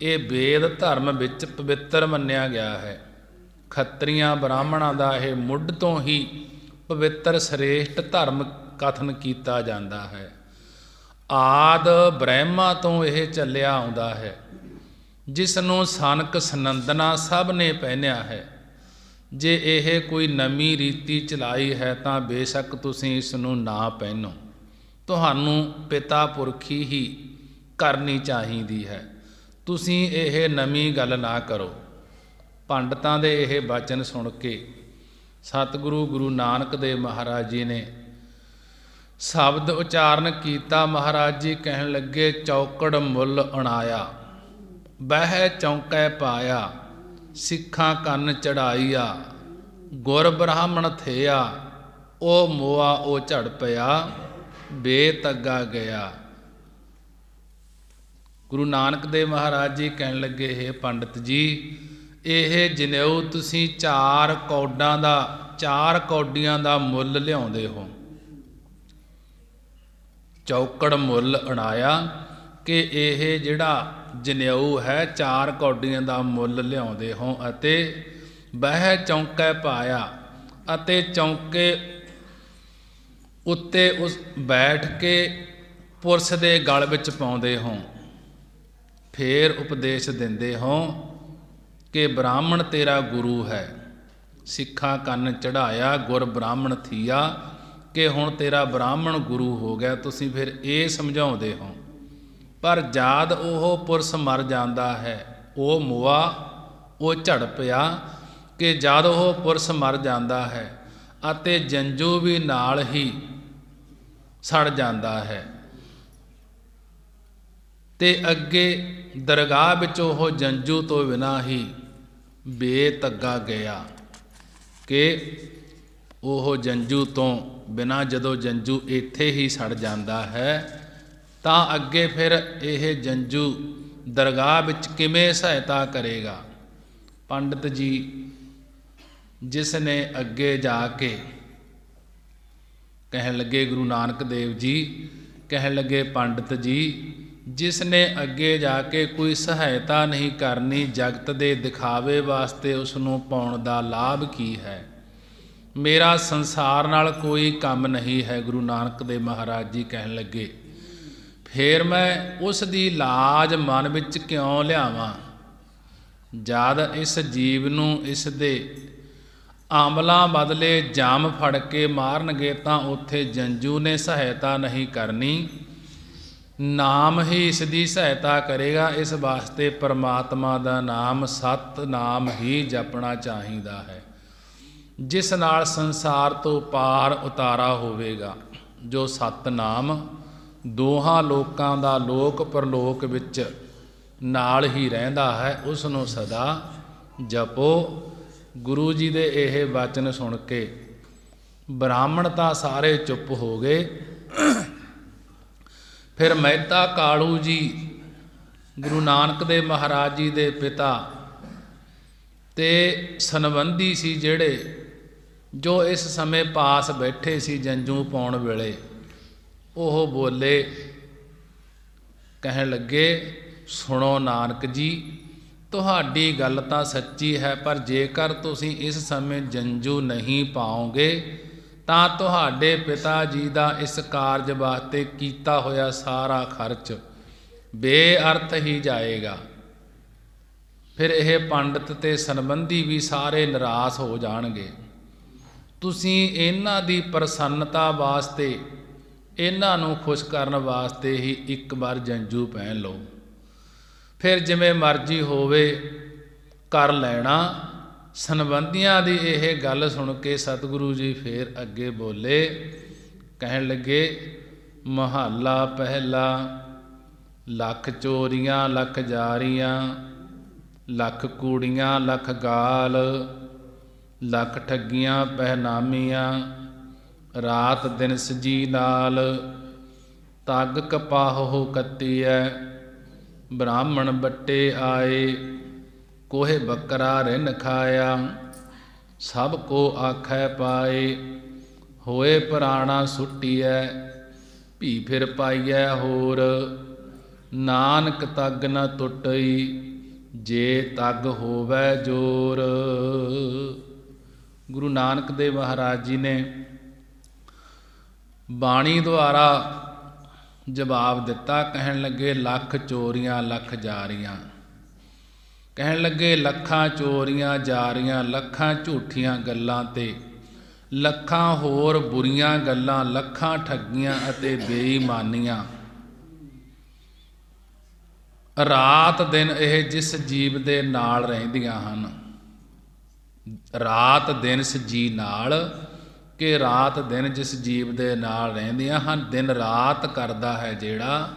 ਇਹ ਵੇਦ ਧਰਮ ਵਿੱਚ ਪਵਿੱਤਰ ਮੰਨਿਆ ਗਿਆ ਹੈ। ਖੱਤਰੀਆਂ ਬ੍ਰਾਹਮਣਾਂ ਦਾ ਇਹ ਮੁੱਢ ਤੋਂ ਹੀ ਪਵਿੱਤਰ ਸ੍ਰੇਸ਼ਟ ਧਰਮ ਕਥਨ ਕੀਤਾ ਜਾਂਦਾ ਹੈ। ਆਦ ਬ੍ਰਹਮਾ ਤੋਂ ਇਹ ਚੱਲਿਆ ਆਉਂਦਾ ਹੈ, ਜਿਸ ਨੂੰ ਸਨਕ ਸਨੰਦਨਾ ਸਭ ਨੇ ਪਹਿਨਿਆ ਹੈ। ਜੇ ਇਹ ਕੋਈ ਨਵੀਂ ਰੀਤੀ ਚਲਾਈ ਹੈ ਤਾਂ ਬੇਸ਼ੱਕ ਤੁਸੀਂ ਇਸ ਨੂੰ ਨਾ ਪਹਿਨੋ, ਤੁਹਾਨੂੰ ਪਿਤਾ ਪੁਰਖੀ ਹੀ ਕਰਨੀ ਚਾਹੀਦੀ ਹੈ। ਤੁਸੀਂ ਇਹ ਨਵੀਂ ਗੱਲ ਨਾ ਕਰੋ। ਪੰਡਤਾਂ ਦੇ ਇਹ ਬਚਨ ਸੁਣ ਕੇ ਸਤਿਗੁਰੂ ਗੁਰੂ ਨਾਨਕ ਦੇਵ ਮਹਾਰਾਜ ਜੀ ਨੇ ਸ਼ਬਦ ਉਚਾਰਨ ਕੀਤਾ। ਮਹਾਰਾਜ ਜੀ ਕਹਿਣ ਲੱਗੇ ਚੌਕੜ ਮੁੱਲ ਅਣਾਇਆ, ਬਹਿ ਚੌਂਕੈ ਪਾਇਆ, ਸਿੱਖਾਂ ਕੰਨ ਚੜਾਈਆ, ਗੁਰ ਬ੍ਰਾਹਮਣ ਥਿਆ, ਉਹ ਮੋਆ ਉਹ ਝੜ ਪਿਆ, ਬੇਤੱਗਾ ਗਿਆ। ਗੁਰੂ ਨਾਨਕ ਦੇਵ ਮਹਾਰਾਜ ਜੀ ਕਹਿਣ ਲੱਗੇ ਹੇ ਪੰਡਤ ਜੀ, ਇਹ ਜਨੇਊ ਤੁਸੀਂ 4 ਕੌਡੀਆਂ ਦਾ ਮੁੱਲ ਲਿਆਉਂਦੇ ਹੋ। ਚੌਕੜ ਮੁੱਲ ਅਣਾਇਆ ਕਿ ਇਹ ਜਿਹੜਾ ਜਨੇਊ ਹੈ 4 ਕੌਡੀਆਂ ਦਾ ਮੁੱਲ ਲਿਆਉਂਦੇ ਹੋ, ਅਤੇ ਬਹਿ ਚੌਂਕੈ ਪਾਇਆ, ਅਤੇ ਚੌਂਕੇ ਉੱਤੇ ਉਸ ਬੈਠ ਕੇ ਪੁਰਸ਼ ਦੇ ਗਲ ਵਿੱਚ ਪਾਉਂਦੇ ਹੋ। ਫੇਰ ਉਪਦੇਸ਼ ਦਿੰਦੇ ਹੋ ਕਿ ਬ੍ਰਾਹਮਣ ਤੇਰਾ ਗੁਰੂ ਹੈ, ਸਿੱਖਾਂ ਕੰਨ ਚੜਾਇਆ, ਗੁਰ ਬ੍ਰਾਹਮਣ ਥੀਆ, ਕਿ ਹੁਣ ਤੇਰਾ ਬ੍ਰਾਹਮਣ ਗੁਰੂ ਹੋ ਗਿਆ। ਤੁਸੀਂ ਫਿਰ ਇਹ ਸਮਝਾਉਂਦੇ ਹੋ। ਪਰ ਜਦ ਉਹ ਪੁਰਸ਼ ਮਰ ਜਾਂਦਾ ਹੈ ਉਹ ਮੁਆ ਉਹ ਝੜ ਪਿਆ, ਕਿ ਜਦ ਉਹ ਪੁਰਸ਼ ਮਰ ਜਾਂਦਾ ਹੈ ਅਤੇ ਜੰਜੂ ਵੀ ਨਾਲ ਹੀ ਸੜ ਜਾਂਦਾ ਹੈ, ਤੇ ਅੱਗੇ ਦਰਗਾਹ ਵਿੱਚ ਉਹ ਜੰਜੂ ਤੋਂ ਬਿਨਾਂ ਹੀ ਬੇਤੱਗਾ ਗਿਆ। ਕਿ ਉਹ ਜੰਜੂ ਤੋਂ ਬਿਨਾਂ ਜਦੋਂ ਜੰਜੂ ਇੱਥੇ ਹੀ ਸੜ ਜਾਂਦਾ ਹੈ ਤਾਂ ਅੱਗੇ ਫਿਰ ਇਹ ਜੰਜੂ ਦਰਗਾਹ ਵਿੱਚ ਕਿਵੇਂ ਸਹਾਇਤਾ ਕਰੇਗਾ। ਪੰਡਤ ਜੀ ਜਿਸ ਨੇ ਅੱਗੇ ਜਾ ਕੇ ਕਹਿਣ ਲੱਗੇ, ਗੁਰੂ ਨਾਨਕ ਦੇਵ ਜੀ ਕਹਿਣ ਲੱਗੇ ਪੰਡਤ ਜੀ, ਜਿਸ ਨੇ ਅੱਗੇ ਜਾ ਕੇ ਕੋਈ ਸਹਾਇਤਾ ਨਹੀਂ ਕਰਨੀ, ਜਗਤ ਦੇ ਦਿਖਾਵੇ ਵਾਸਤੇ ਉਸ ਨੂੰ ਪਾਉਣ ਦਾ ਲਾਭ ਕੀ ਹੈ। ਮੇਰਾ ਸੰਸਾਰ ਨਾਲ ਕੋਈ ਕੰਮ ਨਹੀਂ ਹੈ। ਗੁਰੂ ਨਾਨਕ ਦੇਵ ਮਹਾਰਾਜ ਜੀ ਕਹਿਣ ਲੱਗੇ ਫਿਰ ਮੈਂ ਉਸ ਦੀ ਲਾਜ ਮਨ ਵਿੱਚ ਕਿਉਂ ਲਿਆਵਾਂ, ਜਦ ਇਸ ਜੀਵ ਨੂੰ ਇਸ ਦੇ ਆਮਲਾਂ ਬਦਲੇ ਜਾਮ ਫੜ ਕੇ ਮਾਰਨਗੇ ਤਾਂ ਉੱਥੇ ਜੰਜੂ ਨੇ ਸਹਾਇਤਾ ਨਹੀਂ ਕਰਨੀ, ਨਾਮ ਹੀ ਇਸ ਦੀ ਸਹਾਇਤਾ ਕਰੇਗਾ। ਇਸ ਵਾਸਤੇ ਪਰਮਾਤਮਾ ਦਾ ਨਾਮ ਸਤਿਨਾਮ ਹੀ ਜਪਣਾ ਚਾਹੀਦਾ ਹੈ, ਜਿਸ ਨਾਲ ਸੰਸਾਰ ਤੋਂ ਪਾਰ ਉਤਾਰਾ ਹੋਵੇਗਾ। ਜੋ ਸਤਿਨਾਮ ਦੋਹਾਂ ਲੋਕਾਂ ਦਾ ਲੋਕ ਪਰਲੋਕ ਵਿੱਚ ਨਾਲ ਹੀ ਰਹਿੰਦਾ ਹੈ, ਉਸ ਨੂੰ ਸਦਾ ਜਪੋ। ਗੁਰੂ ਜੀ ਦੇ ਇਹ ਬਚਨ ਸੁਣ ਕੇ ਬ੍ਰਾਹਮਣ ਤਾਂ ਸਾਰੇ ਚੁੱਪ ਹੋ ਗਏ। ਫਿਰ ਮਹਿਤਾ ਕਾਲੂ ਜੀ ਗੁਰੂ ਨਾਨਕ ਦੇਵ ਮਹਾਰਾਜ ਜੀ ਦੇ ਪਿਤਾ ਤੇ ਸੰਬੰਧੀ ਸੀ ਜਿਹੜੇ, ਜੋ ਇਸ ਸਮੇਂ ਪਾਸ ਬੈਠੇ ਸੀ ਜੰਝੂ ਪਾਉਣ ਵੇਲੇ, ਉਹ ਬੋਲੇ, ਕਹਿਣ ਲੱਗੇ, ਸੁਣੋ ਨਾਨਕ ਜੀ, ਤੁਹਾਡੀ ਗੱਲ ਤਾਂ ਸੱਚੀ ਹੈ, ਪਰ ਜੇਕਰ ਤੁਸੀਂ ਇਸ ਸਮੇਂ ਜੰਝੂ ਨਹੀਂ ਪਾਓਗੇ ਤਾਂ ਤੁਹਾਡੇ ਪਿਤਾ ਜੀ ਦਾ ਇਸ ਕਾਰਜ ਵਾਸਤੇ ਕੀਤਾ ਹੋਇਆ ਸਾਰਾ ਖਰਚ ਬੇਅਰਥ ਹੀ ਜਾਏਗਾ। ਫਿਰ ਇਹ ਪੰਡਤ ਤੇ ਸੰਬੰਧੀ ਵੀ ਸਾਰੇ ਨਿਰਾਸ਼ ਹੋ ਜਾਣਗੇ। ਤੁਸੀਂ ਇਹਨਾਂ ਦੀ ਪ੍ਰਸੰਨਤਾ ਵਾਸਤੇ, ਇਹਨਾਂ ਨੂੰ ਖੁਸ਼ ਕਰਨ ਵਾਸਤੇ ਹੀ ਇੱਕ ਵਾਰ ਜੰਝੂ ਪਹਿਨ ਲਓ, ਫਿਰ ਜਿਵੇਂ ਮਰਜ਼ੀ ਹੋਵੇ ਕਰ ਲੈਣਾ। ਸੰਬੰਧੀਆਂ ਦੀ ਇਹ ਗੱਲ ਸੁਣ ਕੇ ਸਤਿਗੁਰੂ ਜੀ ਫਿਰ ਅੱਗੇ ਬੋਲੇ, ਕਹਿਣ ਲੱਗੇ, ਮਹੱਲਾ ਪਹਿਲਾ। ਲੱਖ ਚੋਰੀਆਂ ਲੱਖ ਜਾਰੀਆਂ, ਲੱਖ ਕੂੜੀਆਂ ਲੱਖ ਗਾਲ, ਲੱਖ ਠੱਗੀਆਂ ਪਹਿਨਾਮੀਆਂ, ਰਾਤ ਦਿਨ ਸਜੀ ਨਾਲ, ਤੱਗ ਕਪਾਹੋ ਕੱਤੀਐ, ਬ੍ਰਾਹਮਣ ਬੱਟੇ ਆਏ, ਕੋਹੇ ਬੱਕਰਾ ਰਿੰਨ ਖਾਇਆ, ਸਭ ਕੋ ਆਖੈ ਪਾਏ, ਹੋਏ ਪੁਰਾਣਾ ਸੁੱਟੀਐ, ਭੀ ਫਿਰ ਪਾਈਐ ਹੋਰ, ਨਾਨਕ ਤੱਗ ਨ ਟੁੱਟਈ, ਜੇ ਤੱਗ ਹੋਵੈ ਜੋਰ। ਗੁਰੂ ਨਾਨਕ ਦੇਵ ਮਹਾਰਾਜ ਜੀ ਨੇ ਬਾਣੀ ਦੁਆਰਾ ਜਵਾਬ ਦਿੱਤਾ। ਕਹਿਣ ਲੱਗੇ, ਲੱਖ ਚੋਰੀਆਂ ਲੱਖ ਜਾਰੀਆਂ, ਕਹਿਣ ਲੱਗੇ ਲੱਖਾਂ ਚੋਰੀਆਂ ਜਾਰੀਆਂ, ਲੱਖਾਂ ਝੂਠੀਆਂ ਗੱਲਾਂ ਤੇ ਲੱਖਾਂ ਹੋਰ ਬੁਰੀਆਂ ਗੱਲਾਂ, ਲੱਖਾਂ ਠੱਗੀਆਂ ਅਤੇ ਬੇਈਮਾਨੀਆਂ, ਰਾਤ ਦਿਨ ਇਹ ਜਿਸ ਜੀਵ ਦੇ ਨਾਲ ਰਹਿੰਦੀਆਂ ਹਨ। ਰਾਤ ਦਿਨ ਇਸ ਜੀ ਨਾਲ, ਕਿ ਰਾਤ ਦਿਨ ਜਿਸ ਜੀਵ ਦੇ ਨਾਲ ਰਹਿੰਦੀਆਂ ਹਨ, ਦਿਨ ਰਾਤ ਕਰਦਾ ਹੈ ਜਿਹੜਾ,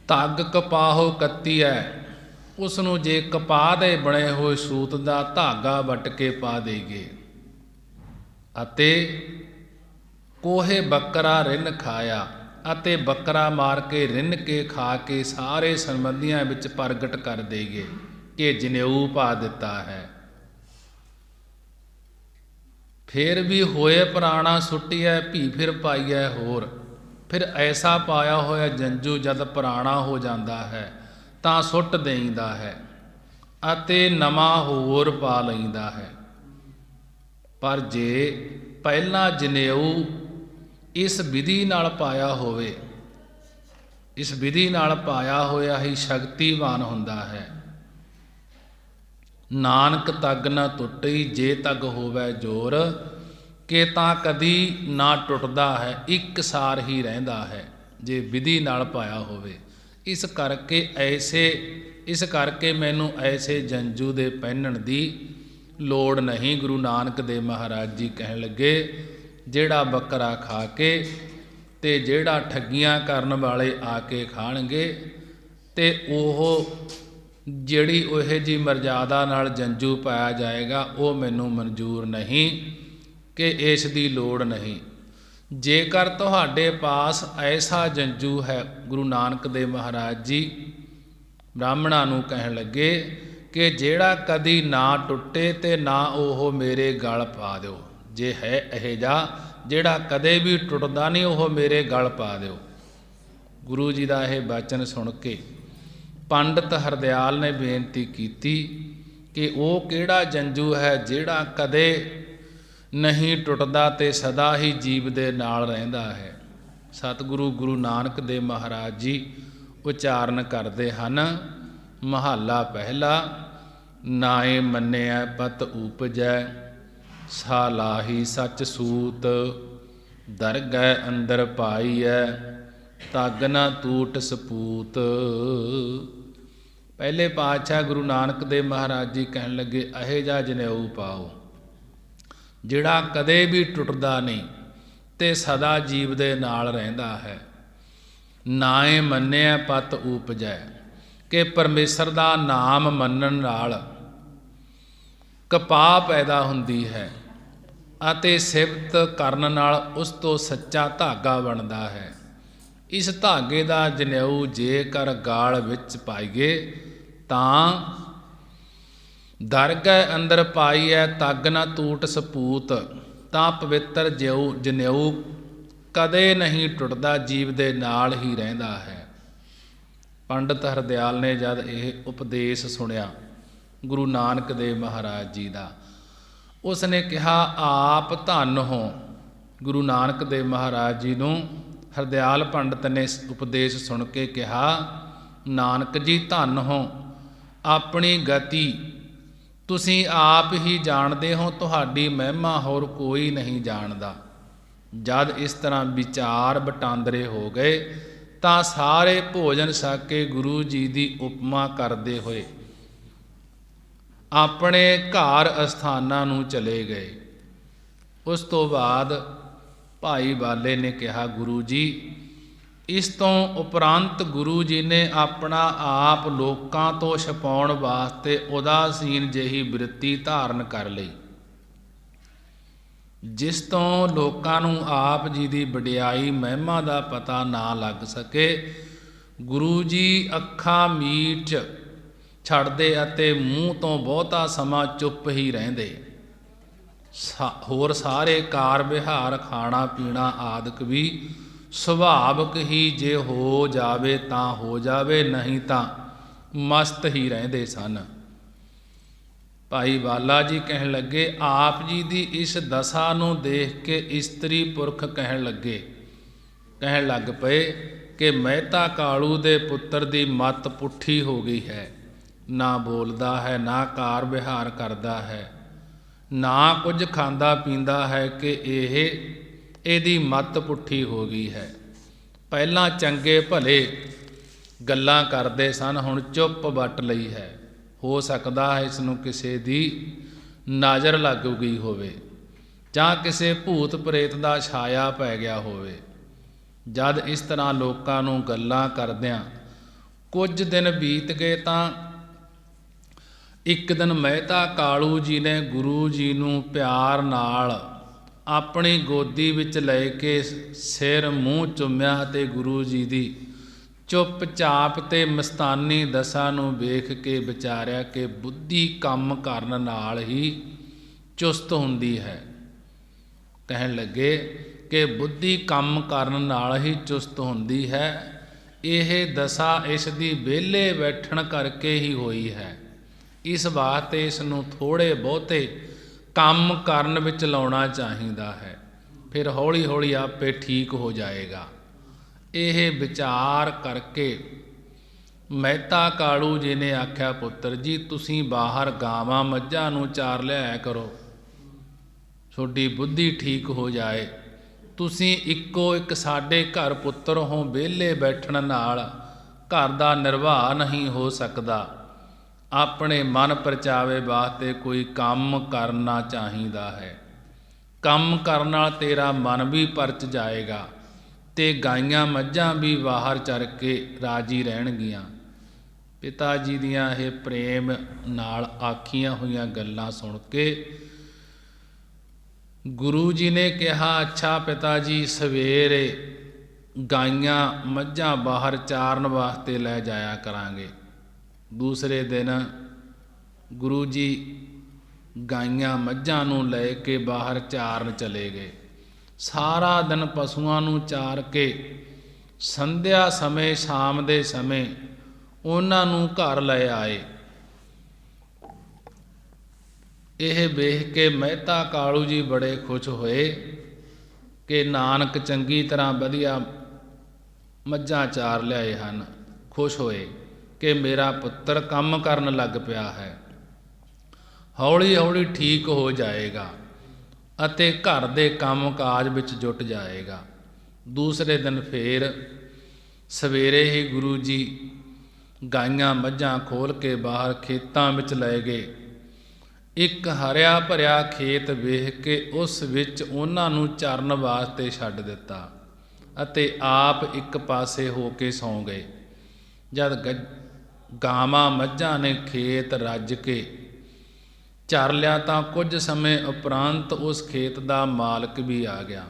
ਤੱਗ ਕਪਾਹੋ ਕੱਤੀ ਹੈ, ਉਸ ਨੂੰ ਜੇ ਕਪਾਹ ਦੇ ਬਣੇ ਹੋਏ ਸੂਤ ਦਾ ਧਾਗਾ ਵੱਟ ਕੇ ਪਾ ਦੇਈਏ, ਅਤੇ ਕੋਹੇ ਬੱਕਰਾ ਰਿੰਨ ਖਾਇਆ, ਅਤੇ ਬੱਕਰਾ ਮਾਰ ਕੇ ਰਿੰਨ ਕੇ ਖਾ ਕੇ ਸਾਰੇ ਸੰਬੰਧੀਆਂ ਵਿੱਚ ਪ੍ਰਗਟ ਕਰ ਦੇਈਏ ਕਿ ਜਨੇਊ ਪਾ ਦਿੱਤਾ ਹੈ, ਫਿਰ ਵੀ ਹੋਏ ਪੁਰਾਣਾ ਸੁੱਟੀਐ, ਭੀ ਫਿਰ ਪਾਈਐ ਹੋਰ। ਫਿਰ ਐਸਾ ਪਾਇਆ ਹੋਇਆ ਜੰਝੂ ਜਦ ਪੁਰਾਣਾ ਹੋ ਜਾਂਦਾ ਹੈ ਤਾਂ ਸੁੱਟ ਦੇਈਦਾ ਹੈ ਅਤੇ ਨਵਾਂ ਹੋਰ ਪਾ ਲਈਦਾ ਹੈ। ਪਰ ਜੇ ਪਹਿਲਾਂ ਜਨੇਊ ਇਸ ਵਿਧੀ ਨਾਲ ਪਾਇਆ ਹੋਵੇ, ਇਸ ਵਿਧੀ ਨਾਲ ਪਾਇਆ ਹੋਇਆ ਹੀ ਸ਼ਕਤੀਵਾਨ ਹੁੰਦਾ ਹੈ। ਨਾਨਕ ਤੱਗ ਨਾ ਟੁੱਟਈ, ਜੇ ਤੱਗ ਹੋਵੇ ਜੋਰ, ਕਿ ਤਾਂ ਕਦੀ ਨਾ ਟੁੱਟਦਾ ਹੈ, ਇੱਕ ਸਾਰ ਹੀ ਰਹਿੰਦਾ ਹੈ ਜੇ ਵਿਧੀ ਨਾਲ ਪਾਇਆ ਹੋਵੇ। ਇਸ ਕਰਕੇ ਮੈਨੂੰ ਐਸੇ ਜੰਝੂ ਦੇ ਪਹਿਨਣ ਦੀ ਲੋੜ ਨਹੀਂ। ਗੁਰੂ ਨਾਨਕ ਦੇਵ ਮਹਾਰਾਜ ਜੀ ਕਹਿਣ ਲੱਗੇ, ਜਿਹੜਾ ਬੱਕਰਾ ਖਾ ਕੇ ਤੇ ਜਿਹੜਾ ਠੱਗੀਆਂ ਕਰਨ ਵਾਲੇ ਆ ਕੇ ਖਾਣਗੇ, ਤੇ ਉਹ ਜਿਹੜੀ ਉਹ ਜੀ ਮਰਜ਼ਾਦਾ ਨਾਲ ਜੰਝੂ ਪਾਇਆ ਜਾਏਗਾ, ਉਹ ਮੈਨੂੰ ਮਨਜ਼ੂਰ ਨਹੀਂ, ਕਿ ਇਸ ਦੀ ਲੋੜ ਨਹੀਂ। ਜੇਕਰ ਤੁਹਾਡੇ ਪਾਸ ਐਸਾ ਜੰਝੂ ਹੈ, ਗੁਰੂ ਨਾਨਕ ਦੇਵ ਮਹਾਰਾਜ ਜੀ ਬ੍ਰਾਹਮਣਾਂ ਨੂੰ ਕਹਿਣ ਲੱਗੇ ਕਿ ਜਿਹੜਾ ਕਦੀ ਨਾ ਟੁੱਟੇ ਤੇ ਨਾ ਉਹ ਮੇਰੇ ਗਲ ਪਾ ਦਿਓ। ਜੇ ਹੈ ਇਹ ਜਿਹੜਾ ਕਦੇ ਵੀ ਟੁੱਟਦਾ ਨਹੀਂ, ਉਹ ਮੇਰੇ ਗਲ ਪਾ ਦਿਓ। ਗੁਰੂ ਜੀ ਦਾ ਇਹ ਬਚਨ ਸੁਣ ਕੇ ਪੰਡਤ ਹਰਦਿਆਲ ਨੇ ਬੇਨਤੀ ਕੀਤੀ ਕਿ ਉਹ ਕਿਹੜਾ ਜੰਝੂ ਹੈ ਜਿਹੜਾ ਕਦੇ ਨਹੀਂ ਟੁੱਟਦਾ ਤੇ ਸਦਾ ਹੀ ਜੀਵ ਦੇ ਨਾਲ ਰਹਿੰਦਾ ਹੈ। ਸਤਿਗੁਰੂ ਗੁਰੂ ਨਾਨਕ ਦੇਵ ਮਹਾਰਾਜ ਜੀ ਉਚਾਰਨ ਕਰਦੇ ਹਨ, ਮਹੱਲਾ ਪਹਿਲਾ। ਨਾਏ ਮੰਨਿਆ ਪਤ ਊਪਜੈ, ਸਾ ਲਾਹੀ ਸੱਚ ਸੂਤ, ਦਰਗਹਿ ਅੰਦਰ ਪਾਈਐ, ਤੱਗ ਨਾ ਟੂਟ ਸਪੂਤ। ਪਹਿਲੇ ਪਾਤਸ਼ਾਹ ਗੁਰੂ ਨਾਨਕ ਦੇਵ ਮਹਾਰਾਜ ਜੀ ਕਹਿਣ ਲੱਗੇ, ਇਹੋ ਜਿਹਾ ਜਨੇਊ ਪਾਓ ਜਿਹੜਾ ਕਦੇ ਵੀ ਟੁੱਟਦਾ ਨਹੀਂ ਤੇ ਸਦਾ ਜੀਵ ਦੇ ਨਾਲ ਰਹਿੰਦਾ ਹੈ। ਨਾਏ ਮੰਨਿਆ ਪਤ ਊਪਜੈ, ਕਿ ਪਰਮੇਸ਼ਰ ਦਾ ਨਾਮ ਮੰਨਣ ਨਾਲ ਕਪਾਹ ਪੈਦਾ ਹੁੰਦੀ ਹੈ ਅਤੇ ਸਿਫਤ ਕਰਨ ਨਾਲ ਉਸ ਤੋਂ ਸੱਚਾ ਧਾਗਾ ਬਣਦਾ ਹੈ। ਇਸ ਧਾਗੇ ਦਾ ਜਨੇਊ ਜੇਕਰ ਗਾਲ ਵਿੱਚ ਪਾਈਏ ਤਾਂ ਦਰਗਹਿ ਅੰਦਰ ਪਾਈਐ ਤੱਗ ਨਾ ਟੂਟ ਸਪੂਤ, ਤਾਂ ਪਵਿੱਤਰ ਜਨੇਊ ਕਦੇ ਨਹੀਂ ਟੁੱਟਦਾ, ਜੀਵ ਦੇ ਨਾਲ ਹੀ ਰਹਿੰਦਾ ਹੈ। ਪੰਡਤ ਹਰਦਿਆਲ ਨੇ ਜਦ ਇਹ ਉਪਦੇਸ਼ ਸੁਣਿਆ ਗੁਰੂ ਨਾਨਕ ਦੇਵ ਮਹਾਰਾਜ ਜੀ ਦਾ, ਉਸ ਨੇ ਕਿਹਾ ਆਪ ਧੰਨ ਹੋ। ਗੁਰੂ ਨਾਨਕ ਦੇਵ ਮਹਾਰਾਜ ਜੀ ਨੂੰ ਹਰਦਿਆਲ ਪੰਡਤ ਨੇ ਉਪਦੇਸ਼ ਸੁਣ ਕੇ ਕਿਹਾ, ਨਾਨਕ ਜੀ ਧੰਨ ਹੋ, ਆਪਣੀ ਗਤੀ ਤੁਸੀਂ ਆਪ ਹੀ ਜਾਣਦੇ ਹੋ, ਤੁਹਾਡੀ ਮਹਿਮਾ ਹੋਰ ਕੋਈ ਨਹੀਂ ਜਾਣਦਾ। ਜਦ ਇਸ ਤਰ੍ਹਾਂ ਵਿਚਾਰ ਵਟਾਂਦਰੇ ਹੋ ਗਏ ਤਾਂ ਸਾਰੇ ਭੋਜਨ ਛਕ ਕੇ ਗੁਰੂ ਜੀ ਦੀ ਉਪਮਾ ਕਰਦੇ ਹੋਏ ਆਪਣੇ ਘਰ ਅਸਥਾਨਾਂ ਨੂੰ ਚਲੇ ਗਏ। ਉਸ ਤੋਂ ਬਾਅਦ ਭਾਈ ਬਾਲੇ ਨੇ ਕਿਹਾ, ਗੁਰੂ ਜੀ, ਇਸ ਤੋਂ ਉਪਰੰਤ ਗੁਰੂ ਜੀ ਨੇ ਆਪਣਾ ਆਪ ਲੋਕਾਂ ਤੋਂ ਛੁਪਾਉਣ ਵਾਸਤੇ ਉਦਾਸੀਨ ਜਿਹੀ ਬਿਰਤੀ ਧਾਰਨ ਕਰ ਲਈ, ਜਿਸ ਤੋਂ ਲੋਕਾਂ ਨੂੰ ਆਪ ਜੀ ਦੀ ਵਡਿਆਈ ਮਹਿਮਾ ਦਾ ਪਤਾ ਨਾ ਲੱਗ ਸਕੇ। ਗੁਰੂ ਜੀ ਅੱਖਾਂ ਮੀਚ ਛੱਡਦੇ ਅਤੇ ਮੂੰਹ ਤੋਂ ਬਹੁਤਾ ਸਮਾਂ ਚੁੱਪ ਹੀ ਰਹਿੰਦੇ। ਹੋਰ ਸਾਰੇ ਕਾਰ ਵਿਹਾਰ, ਖਾਣਾ ਪੀਣਾ ਆਦਿਕ ਵੀ ਸੁਭਾਵਕ ਹੀ ਜੇ ਹੋ ਜਾਵੇ ਤਾਂ ਹੋ ਜਾਵੇ, ਨਹੀਂ ਤਾਂ ਮਸਤ ਹੀ ਰਹਿੰਦੇ ਸਨ। ਭਾਈ ਬਾਲਾ ਜੀ ਕਹਿਣ ਲੱਗੇ, ਆਪ ਜੀ ਦੀ ਇਸ ਦਸ਼ਾ ਨੂੰ ਦੇਖ ਕੇ ਇਸਤਰੀ ਪੁਰਖ ਕਹਿਣ ਲੱਗ ਪਏ ਕਿ ਮਹਿਤਾ ਕਾਲੂ ਦੇ ਪੁੱਤਰ ਦੀ ਮੱਤ ਪੁੱਠੀ ਹੋ ਗਈ ਹੈ, ਨਾ ਬੋਲਦਾ ਹੈ, ਨਾ ਕਾਰ ਵਿਹਾਰ ਕਰਦਾ ਹੈ, ਨਾ ਕੁਝ ਖਾਂਦਾ ਪੀਂਦਾ ਹੈ ਕਿ ਇਹਦੀ ਮੱਤ ਪੁੱਠੀ ਹੋ ਗਈ ਹੈ। ਪਹਿਲਾਂ ਚੰਗੇ ਭਲੇ ਗੱਲਾਂ ਕਰਦੇ ਸਨ, ਹੁਣ ਚੁੱਪ ਵੱਟ ਲਈ ਹੈ। ਹੋ ਸਕਦਾ ਹੈ ਇਸ ਨੂੰ ਕਿਸੇ ਦੀ ਨਜ਼ਰ ਲੱਗ ਗਈ ਹੋਵੇ ਜਾਂ ਕਿਸੇ ਭੂਤ ਪ੍ਰੇਤ ਦਾ ਛਾਇਆ ਪੈ ਗਿਆ ਹੋਵੇ। ਜਦ ਇਸ ਤਰ੍ਹਾਂ ਲੋਕਾਂ ਨੂੰ ਗੱਲਾਂ ਕਰਦਿਆਂ ਕੁਝ ਦਿਨ ਬੀਤ ਗਏ ਤਾਂ ਇੱਕ ਦਿਨ ਮਹਿਤਾ ਕਾਲੂ ਜੀ ਨੇ ਗੁਰੂ ਜੀ ਨੂੰ ਪਿਆਰ ਨਾਲ ਆਪਣੀ ਗੋਦੀ ਵਿੱਚ ਲੈ ਕੇ ਸਿਰ ਮੂੰਹ ਚੁੰਮਿਆ ਅਤੇ ਗੁਰੂ ਜੀ ਦੀ ਚੁੱਪਚਾਪ ਤੇ ਮਸਤਾਨੀ ਦਸ਼ਾ ਨੂੰ ਵੇਖ ਕੇ ਵਿਚਾਰਿਆ ਕਿ ਬੁੱਧੀ ਕੰਮ ਕਰਨ ਨਾਲ ਹੀ ਚੁਸਤ ਹੁੰਦੀ ਹੈ। ਕਹਿਣ ਲੱਗੇ ਕਿ ਬੁੱਧੀ ਕੰਮ ਕਰਨ ਨਾਲ ਹੀ ਚੁਸਤ ਹੁੰਦੀ ਹੈ, ਇਹ ਦਸ਼ਾ ਇਸ ਦੀ ਵਿਹਲੇ ਬੈਠਣ ਕਰਕੇ ਹੀ ਹੋਈ ਹੈ। ਇਸ ਵਾਸਤੇ ਇਸ ਨੂੰ ਥੋੜ੍ਹੇ ਬਹੁਤੇ ਕੰਮ ਕਰਨ ਵਿੱਚ ਲਾਉਣਾ ਚਾਹੀਦਾ ਹੈ, ਫਿਰ ਹੌਲੀ ਹੌਲੀ ਆਪੇ ਠੀਕ ਹੋ ਜਾਏਗਾ। ਇਹ ਵਿਚਾਰ ਕਰਕੇ ਮਹਿਤਾ ਕਾਲੂ ਜੀ ਨੇ ਆਖਿਆ, ਪੁੱਤਰ ਜੀ, ਤੁਸੀਂ ਬਾਹਰ ਗਾਵਾਂ ਮੱਝਾਂ ਨੂੰ ਚਾਰ ਲਿਆਇਆ ਕਰੋ, ਤੁਹਾਡੀ ਬੁੱਧੀ ਠੀਕ ਹੋ ਜਾਏ। ਤੁਸੀਂ ਇੱਕੋ ਇੱਕ ਸਾਡੇ ਘਰ ਪੁੱਤਰ ਹੋ, ਵਿਹਲੇ ਬੈਠਣ ਨਾਲ ਘਰ ਦਾ ਨਿਰਵਾਹ ਨਹੀਂ ਹੋ ਸਕਦਾ। ਆਪਣੇ ਮਨ ਪਰਚਾਵੇ ਵਾਸਤੇ ਕੋਈ ਕੰਮ ਕਰਨਾ ਚਾਹੀਦਾ ਹੈ। ਕੰਮ ਕਰਨ ਨਾਲ ਤੇਰਾ ਮਨ ਵੀ ਪਰਚ ਜਾਏਗਾ ਤੇ ਗਾਈਆਂ ਮੱਝਾਂ ਵੀ ਬਾਹਰ ਚਰ ਕੇ ਰਾਜੀ ਰਹਿਣਗੀਆਂ। ਪਿਤਾ ਜੀ ਦੀਆਂ ਇਹ ਪ੍ਰੇਮ ਨਾਲ ਆਖੀਆਂ ਹੋਈਆਂ ਗੱਲਾਂ ਸੁਣ ਕੇ ਗੁਰੂ ਜੀ ਨੇ ਕਿਹਾ, ਅੱਛਾ ਪਿਤਾ ਜੀ, ਸਵੇਰੇ ਗਾਈਆਂ ਮੱਝਾਂ ਬਾਹਰ ਚਾਰਨ ਵਾਸਤੇ ਲੈ ਜਾਇਆ ਕਰਾਂਗੇ। ਦੂਸਰੇ ਦਿਨ ਗੁਰੂ ਜੀ ਗਾਈਆਂ ਮੱਝਾਂ ਨੂੰ ਲੈ ਕੇ ਬਾਹਰ ਚਾਰਨ ਚਲੇ ਗਏ। ਸਾਰਾ ਦਿਨ ਪਸ਼ੂਆਂ ਨੂੰ ਚਾਰ ਕੇ ਸੰਧਿਆ ਸਮੇਂ, ਸ਼ਾਮ ਦੇ ਸਮੇਂ ਉਹਨਾਂ ਨੂੰ ਘਰ ਲੈ ਆਏ। ਇਹ ਵੇਖ ਕੇ ਮਹਿਤਾ ਕਾਲੂ ਜੀ ਬੜੇ ਖੁਸ਼ ਹੋਏ ਕਿ ਨਾਨਕ ਚੰਗੀ ਤਰ੍ਹਾਂ ਵਧੀਆ ਮੱਝਾਂ ਚਾਰ ਲਿਆਏ ਹਨ। ਖੁਸ਼ ਹੋਏ ਕਿ ਮੇਰਾ ਪੁੱਤਰ ਕੰਮ ਕਰਨ ਲੱਗ ਪਿਆ ਹੈ, ਹੌਲੀ ਹੌਲੀ ਠੀਕ ਹੋ ਜਾਏਗਾ ਅਤੇ ਘਰ ਦੇ ਕੰਮ ਕਾਜ ਵਿੱਚ ਜੁਟ ਜਾਏਗਾ। ਦੂਸਰੇ ਦਿਨ ਫੇਰ ਸਵੇਰੇ ਹੀ ਗੁਰੂ ਜੀ ਗਾਈਆਂ ਮੱਝਾਂ ਖੋਲ੍ਹ ਕੇ ਬਾਹਰ ਖੇਤਾਂ ਵਿੱਚ ਲੈ ਗਏ। ਇੱਕ ਹਰਿਆ ਭਰਿਆ ਖੇਤ ਵੇਖ ਕੇ ਉਸ ਵਿੱਚ ਉਹਨਾਂ ਨੂੰ ਚਰਨ ਵਾਸਤੇ ਛੱਡ ਦਿੱਤਾ ਅਤੇ ਆਪ ਇੱਕ ਪਾਸੇ ਹੋ ਕੇ ਸੌਂ ਗਏ। ਜਦ ਗਾਵਾਂ ਮੱਝਾਂ ਨੇ ਖੇਤ ਰੱਜ ਕੇ ਝਰ ਲਿਆ ਤਾਂ ਕੁਝ ਸਮੇਂ ਉਪਰੰਤ ਉਸ ਖੇਤ ਦਾ ਮਾਲਕ ਵੀ ਆ ਗਿਆ।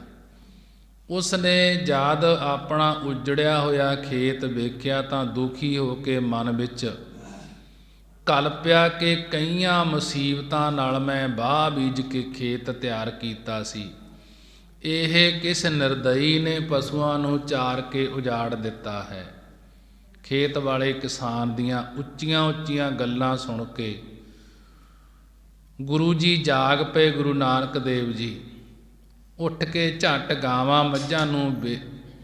ਉਸ ਨੇ ਜਦ ਆਪਣਾ ਉਜੜਿਆ ਹੋਇਆ ਖੇਤ ਵੇਖਿਆ ਤਾਂ ਦੁਖੀ ਹੋ ਕੇ ਮਨ ਵਿੱਚ ਕਲਪਿਆ ਕਿ ਕਈਆਂ ਮੁਸੀਬਤਾਂ ਨਾਲ ਮੈਂ ਵਾਹ ਬੀਜ ਕੇ ਖੇਤ ਤਿਆਰ ਕੀਤਾ ਸੀ, ਇਹ ਕਿਸ ਨਿਰਦਈ ਨੇ ਪਸ਼ੂਆਂ ਨੂੰ ਚਾਰ ਕੇ ਉਜਾੜ ਦਿੱਤਾ ਹੈ। ਖੇਤ ਵਾਲੇ ਕਿਸਾਨ ਦੀਆਂ ਉੱਚੀਆਂ ਉੱਚੀਆਂ ਗੱਲਾਂ ਸੁਣ ਕੇ ਗੁਰੂ ਜੀ ਜਾਗ ਪਏ। ਗੁਰੂ ਨਾਨਕ ਦੇਵ ਜੀ ਉੱਠ ਕੇ ਝੱਟ ਗਾਵਾਂ ਮੱਝਾਂ ਨੂੰ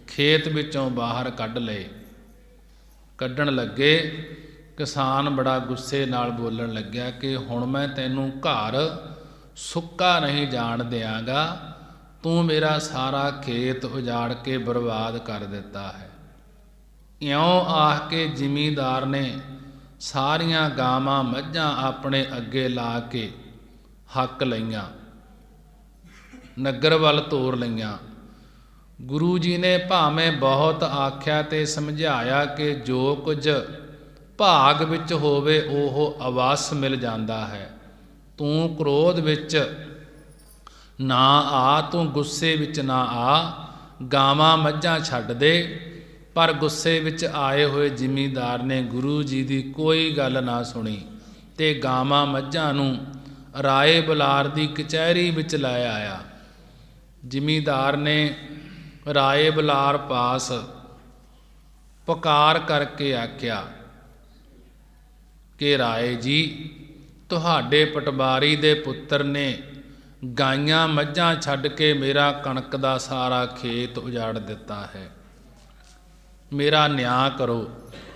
ਖੇਤ ਵਿੱਚੋਂ ਬਾਹਰ ਕੱਢਣ ਲੱਗੇ। ਕਿਸਾਨ ਬੜਾ ਗੁੱਸੇ ਨਾਲ ਬੋਲਣ ਲੱਗਿਆ ਕਿ ਹੁਣ ਮੈਂ ਤੈਨੂੰ ਘਰ ਸੁੱਕਾ ਨਹੀਂ ਜਾਣ ਦਿਆਂਗਾ, ਤੂੰ ਮੇਰਾ ਸਾਰਾ ਖੇਤ ਉਜਾੜ ਕੇ ਬਰਬਾਦ ਕਰ ਦਿੱਤਾ ਹੈ। ਇਉਂ ਆਖ ਕੇ ਜ਼ਿਮੀਂਦਾਰ ਨੇ ਸਾਰੀਆਂ ਗਾਵਾਂ ਮੱਝਾਂ ਆਪਣੇ ਅੱਗੇ ਲਾ ਕੇ ਹੱਕ ਲਈਆਂ, ਨਗਰ ਵੱਲ ਤੋਰ ਲਈਆਂ। ਗੁਰੂ ਜੀ ਨੇ ਭਾਵੇਂ ਬਹੁਤ ਆਖਿਆ ਤੇ ਸਮਝਾਇਆ ਕਿ ਜੋ ਕੁਝ ਭਾਗ ਵਿੱਚ ਹੋਵੇ ਉਹ ਅਵੱਸ ਮਿਲ ਜਾਂਦਾ ਹੈ। ਤੂੰ ਕ੍ਰੋਧ ਵਿੱਚ ਨਾ ਆ, ਤੂੰ ਗੁੱਸੇ ਵਿੱਚ ਨਾ ਆ, ਗਾਵਾਂ ਮੱਝਾਂ ਛੱਡ ਦੇ। ਪਰ ਗੁੱਸੇ ਵਿੱਚ ਆਏ ਹੋਏ ਜ਼ਿਮੀਂਦਾਰ ਨੇ ਗੁਰੂ ਜੀ ਦੀ ਕੋਈ ਗੱਲ ਨਾ ਸੁਣੀ ਤੇ ਗਾਵਾਂ ਮੱਝਾਂ ਨੂੰ ਰਾਏ ਬੁਲਾਰ ਦੀ ਕਚਹਿਰੀ ਵਿੱਚ ਲੈ ਆਇਆ। ਜ਼ਿਮੀਂਦਾਰ ਨੇ ਰਾਏ ਬੁਲਾਰ ਪਾਸ ਪੁਕਾਰ ਕਰਕੇ ਆਖਿਆ ਕਿ ਰਾਏ ਜੀ, ਤੁਹਾਡੇ ਪਟਵਾਰੀ ਦੇ ਪੁੱਤਰ ਨੇ ਗਾਈਆਂ ਮੱਝਾਂ ਛੱਡ ਕੇ ਮੇਰਾ ਕਣਕ ਦਾ ਸਾਰਾ ਖੇਤ ਉਜਾੜ ਦਿੱਤਾ ਹੈ, ਮੇਰਾ ਨਿਆਂ ਕਰੋ।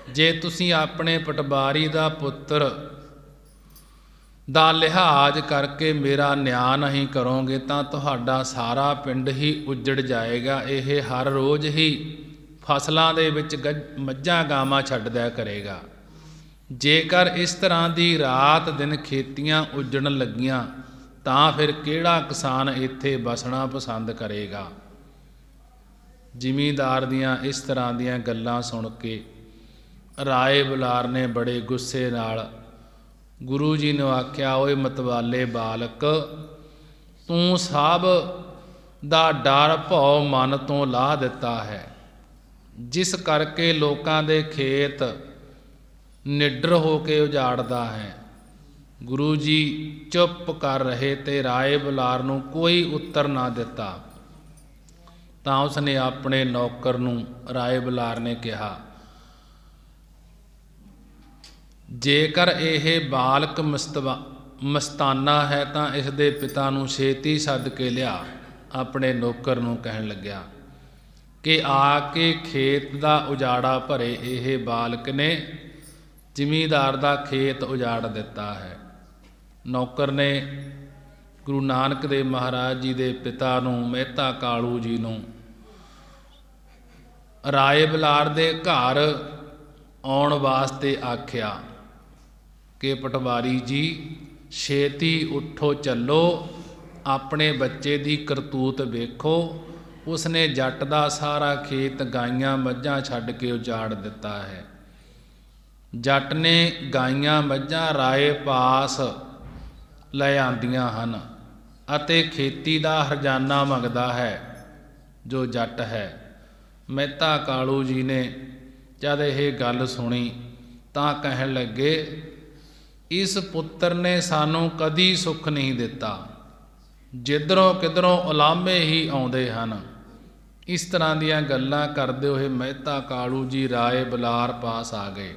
ਜੇ ਤੁਸੀਂ ਆਪਣੇ ਪਟਵਾਰੀ ਦਾ ਪੁੱਤਰ ਦਾ ਲਿਹਾਜ਼ ਕਰਕੇ ਮੇਰਾ ਨਿਆਂ ਨਹੀਂ ਕਰੋਗੇ ਤਾਂ ਤੁਹਾਡਾ ਸਾਰਾ ਪਿੰਡ ਹੀ ਉੱਜੜ ਜਾਏਗਾ। ਇਹ ਹਰ ਰੋਜ਼ ਹੀ ਫਸਲਾਂ ਦੇ ਵਿੱਚ ਮੱਝਾਂ ਗਾਵਾਂ ਛੱਡ ਦਿਆ ਕਰੇਗਾ। ਜੇਕਰ ਇਸ ਤਰ੍ਹਾਂ ਦੀ ਰਾਤ ਦਿਨ ਖੇਤੀਆਂ ਉੱਜੜਨ ਲੱਗੀਆਂ ਤਾਂ ਫਿਰ ਕਿਹੜਾ ਕਿਸਾਨ ਇੱਥੇ ਵਸਣਾ ਪਸੰਦ ਕਰੇਗਾ। ਜ਼ਿਮੀਂਦਾਰ ਦੀਆਂ ਇਸ ਤਰ੍ਹਾਂ ਦੀਆਂ ਗੱਲਾਂ ਸੁਣ ਕੇ ਰਾਏ ਬੁਲਾਰ ਨੇ ਬੜੇ ਗੁੱਸੇ ਨਾਲ ਗੁਰੂ ਜੀ ਨੂੰ ਆਖਿਆ, ਓਏ ਮਤਵਾਲੇ ਬਾਲਕ, ਤੂੰ ਸਭ ਦਾ ਡਰ ਭਉ ਮਨ ਤੋਂ ਲਾਹ ਦਿੱਤਾ ਹੈ, ਜਿਸ ਕਰਕੇ ਲੋਕਾਂ ਦੇ ਖੇਤ ਨਿਡਰ ਹੋ ਕੇ ਉਜਾੜਦਾ ਹੈ। ਗੁਰੂ ਜੀ ਚੁੱਪ ਕਰ ਰਹੇ ਤੇ ਰਾਏ ਬੁਲਾਰ ਨੂੰ ਕੋਈ ਉੱਤਰ ਨਾ ਦਿੱਤਾ। ਤਾਂ ਉਸਨੇ ਆਪਣੇ ਨੌਕਰ ਨੂੰ, ਰਾਏ ਬੁਲਾਰ ਨੇ ਕਿਹਾ, ਜੇਕਰ ਇਹ ਬਾਲਕ ਮਸਤਾਨਾ ਹੈ ਤਾਂ ਇਸ ਦੇ ਪਿਤਾ ਨੂੰ ਛੇਤੀ ਸੱਦ ਕੇ ਲਿਆ। ਆਪਣੇ ਨੌਕਰ ਨੂੰ ਕਹਿਣ ਲੱਗਿਆ ਕਿ ਆ ਕੇ ਖੇਤ ਦਾ ਉਜਾੜਾ ਭਰੇ। ਇਹ ਬਾਲਕ ਨੇ ਜ਼ਿਮੀਂਦਾਰ ਦਾ ਖੇਤ ਉਜਾੜ ਦਿੱਤਾ ਹੈ। ਨੌਕਰ ਨੇ ਗੁਰੂ ਨਾਨਕ ਦੇਵ ਮਹਾਰਾਜ ਜੀ ਦੇ ਪਿਤਾ ਨੂੰ, ਮਹਿਤਾ ਕਾਲੂ ਜੀ ਨੂੰ, ਰਾਏ ਬੁਲਾਰ ਦੇ ਘਰ ਆਉਣ ਵਾਸਤੇ ਆਖਿਆ ਕਿ ਪਟਵਾਰੀ ਜੀ, ਛੇਤੀ ਉੱਠੋ, ਚੱਲੋ, ਆਪਣੇ ਬੱਚੇ ਦੀ ਕਰਤੂਤ ਵੇਖੋ। ਉਸਨੇ ਜੱਟ ਦਾ ਸਾਰਾ ਖੇਤ ਗਾਈਆਂ ਮੱਝਾਂ ਛੱਡ ਕੇ ਉਜਾੜ ਦਿੱਤਾ ਹੈ। ਜੱਟ ਨੇ ਗਾਈਆਂ ਮੱਝਾਂ ਰਾਏ ਪਾਸ ਲੈ ਆਂਦੀਆਂ ਹਨ ਅਤੇ ਖੇਤੀ ਦਾ ਹਰਜਾਨਾ ਮੰਗਦਾ ਹੈ ਜੋ ਜੱਟ ਹੈ। ਮਹਿਤਾ ਕਾਲੂ ਜੀ ਨੇ ਜਦ ਇਹ ਗੱਲ ਸੁਣੀ ਤਾਂ ਕਹਿਣ ਲੱਗੇ, ਇਸ ਪੁੱਤਰ ਨੇ ਸਾਨੂੰ ਕਦੀ ਸੁੱਖ ਨਹੀਂ ਦਿੱਤਾ, ਜਿੱਧਰੋਂ ਕਿਧਰੋਂ ਉਲਾਮੇ ਹੀ ਆਉਂਦੇ ਹਨ। ਇਸ ਤਰ੍ਹਾਂ ਦੀਆਂ ਗੱਲਾਂ ਕਰਦੇ ਹੋਏ ਮਹਿਤਾ ਕਾਲੂ ਜੀ ਰਾਏ ਬੁਲਾਰ ਪਾਸ ਆ ਗਏ।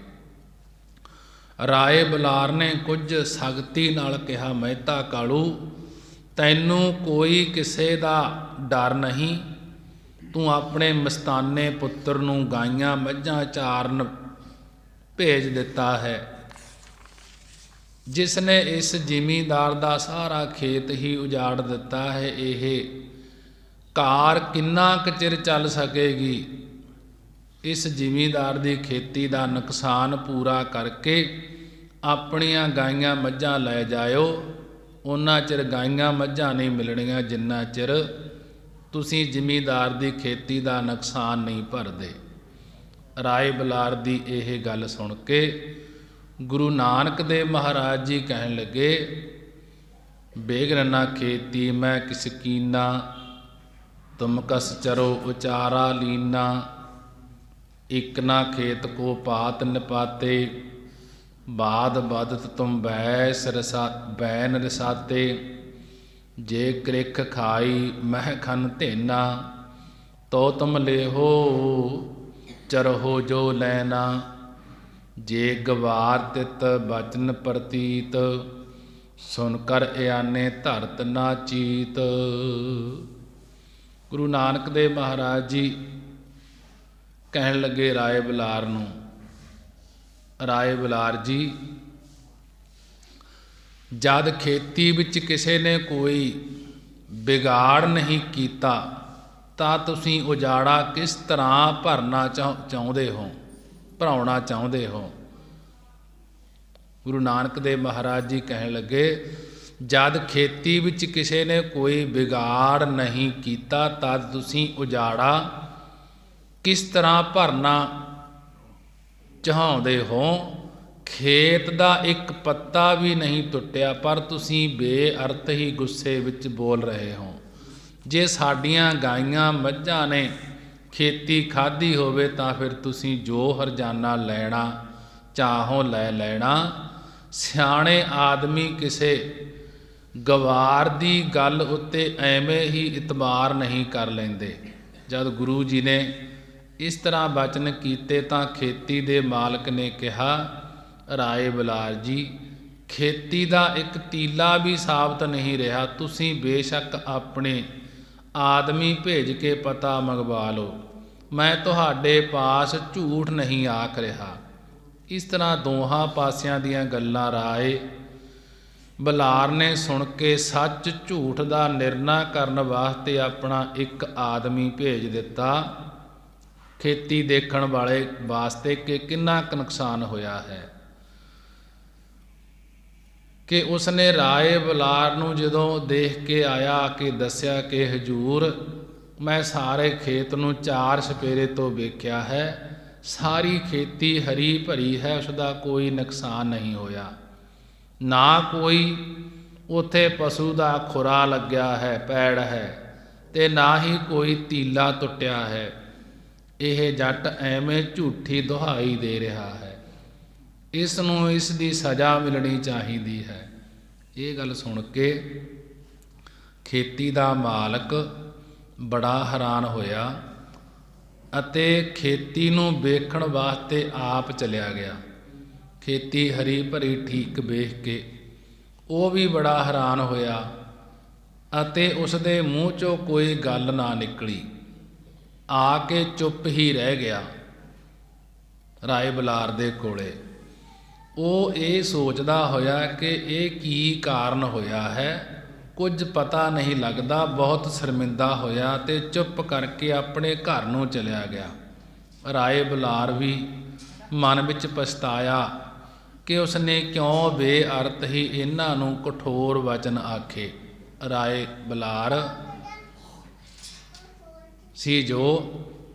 ਰਾਏ ਬੁਲਾਰ ਨੇ ਕੁਝ ਸਖਤੀ ਨਾਲ ਕਿਹਾ, ਮਹਿਤਾ ਕਾਲੂ, ਤੈਨੂੰ ਕੋਈ ਕਿਸੇ ਦਾ ਡਰ ਨਹੀਂ। ਤੂੰ ਆਪਣੇ ਮਸਤਾਨੇ ਪੁੱਤਰ ਨੂੰ ਗਾਈਆਂ ਮੱਝਾਂ ਚਾਰਨ ਭੇਜ ਦਿੱਤਾ ਹੈ, ਜਿਸ ਨੇ ਇਸ ਜ਼ਿਮੀਂਦਾਰ ਦਾ ਸਾਰਾ ਖੇਤ ਹੀ ਉਜਾੜ ਦਿੱਤਾ ਹੈ। ਇਹ ਕਾਰ ਕਿੰਨਾ ਕੁ ਚਿਰ ਚੱਲ ਸਕੇਗੀ। ਇਸ ਜ਼ਿਮੀਂਦਾਰ ਦੀ ਖੇਤੀ ਦਾ ਨੁਕਸਾਨ ਪੂਰਾ ਕਰਕੇ ਆਪਣੀਆਂ ਗਾਈਆਂ ਮੱਝਾਂ ਲੈ ਜਾਇਓ। ਉਹਨਾਂ ਚਿਰ ਗਾਈਆਂ ਮੱਝਾਂ ਨਹੀਂ ਮਿਲਣੀਆਂ ਜਿੰਨਾ ਚਿਰ ਤੁਸੀਂ ਜ਼ਿਮੀਂਦਾਰ ਦੀ ਖੇਤੀ ਦਾ ਨੁਕਸਾਨ ਨਹੀਂ ਭਰਦੇ। ਰਾਏ ਬੁਲਾਰ ਦੀ ਇਹ ਗੱਲ ਸੁਣ ਕੇ ਗੁਰੂ ਨਾਨਕ ਦੇਵ ਮਹਾਰਾਜ ਜੀ ਕਹਿਣ ਲੱਗੇ, बेगन न खेती मैं किस कीना, तुम कस चरो उचारा लीना। एक ना खेत को पात निपाते, बाद बदत तुम बैन रिसाते। जे कृख खाई मह खन धेना, तो तुम लेहो चरहो जो लैना। जे गवार तित बचन प्रतीत, सुनकर इयाने धरत ना चीत। गुरु नानक देव महाराज जी कहन लगे राय बलार नूं, राय बलार जी, जद खेती विच किसी ने कोई बिगाड़ नहीं कीता ਤਾਂ ਤੁਸੀਂ ਉਜਾੜਾ किस तरह भरना चाहुंदे हो, भराउणा चाहुंदे हो। गुरु नानक देव महाराज जी कहन लगे, जद खेती विच किसी ने कोई बिगाड़ नहीं कीता तद तुसीं उजाड़ा किस तरह भरना चाहुंदे हो। खेत दा एक पत्ता भी नहीं टुटिया, पर तुसीं बेअर्थ ही गुस्से विच बोल रहे हो। जे साडियां गाइयां मੱਝਾਂ ने खेती खाधी होवे तां फिर तुसीं जो हरजाना लैना चाहो लै लैना। सियाणे आदमी किसे गवार दी गल उत्ते ਐਵੇਂ ही इतबार नहीं कर लेंदे। जद गुरु जी ने इस तरह बचन कीते तां खेती दे मालक ने कहा, राय बलार जी, खेती दा एक तीला भी साबित नहीं रहा। तुसीं बेशक अपने आदमी भेज के पता मंगवा लो, मैं तुहाडे पास झूठ नहीं आख रहा। इस तरह दोहां पासियां दियां गल्लां राय बलार ने सुन के सच झूठ का निर्णय करन वास्ते अपना एक आदमी भेज दिता, खेती देखण वाले वास्ते कि किन्ना क नुकसान होया है। कि उसने राय बलार नूं जदों देख के आया कि दस्या कि हजूर, मैं सारे खेत नूं 4 छपेरे तो वेख्या है, सारी खेती हरी भरी है, उसका कोई नुकसान नहीं होया, ना कोई उत्थे पशु का खुरा लग्या है पैड़ है, ते ना ही कोई तीला टुटिया है। यह जट एवें झूठी दुहाई दे रहा है, इसनूं इस दी सज़ा मिलनी चाहिदी है। ये गल सुन के खेती दा मालक बड़ा हैरान होया अते खेती नूं वेखण वास्ते आप चलिया गया। खेती हरी भरी ठीक वेख के वो भी बड़ा हैरान होया अते उसदे मूँह चों कोई गल ना निकली, आके चुप ही रह गया। राय बलार दे कोले वो ये सोचदा होया कि ये की कारण होया है, कुछ पता नहीं लगता। बहुत शर्मिंदा होया ते चुप करके अपने घर नूं चलिया गया। राय बलार भी मन विच पछताया कि उसने क्यों बेअर्थ ही इन्हां नूं कठोर वचन आखे। राय बलार सी जो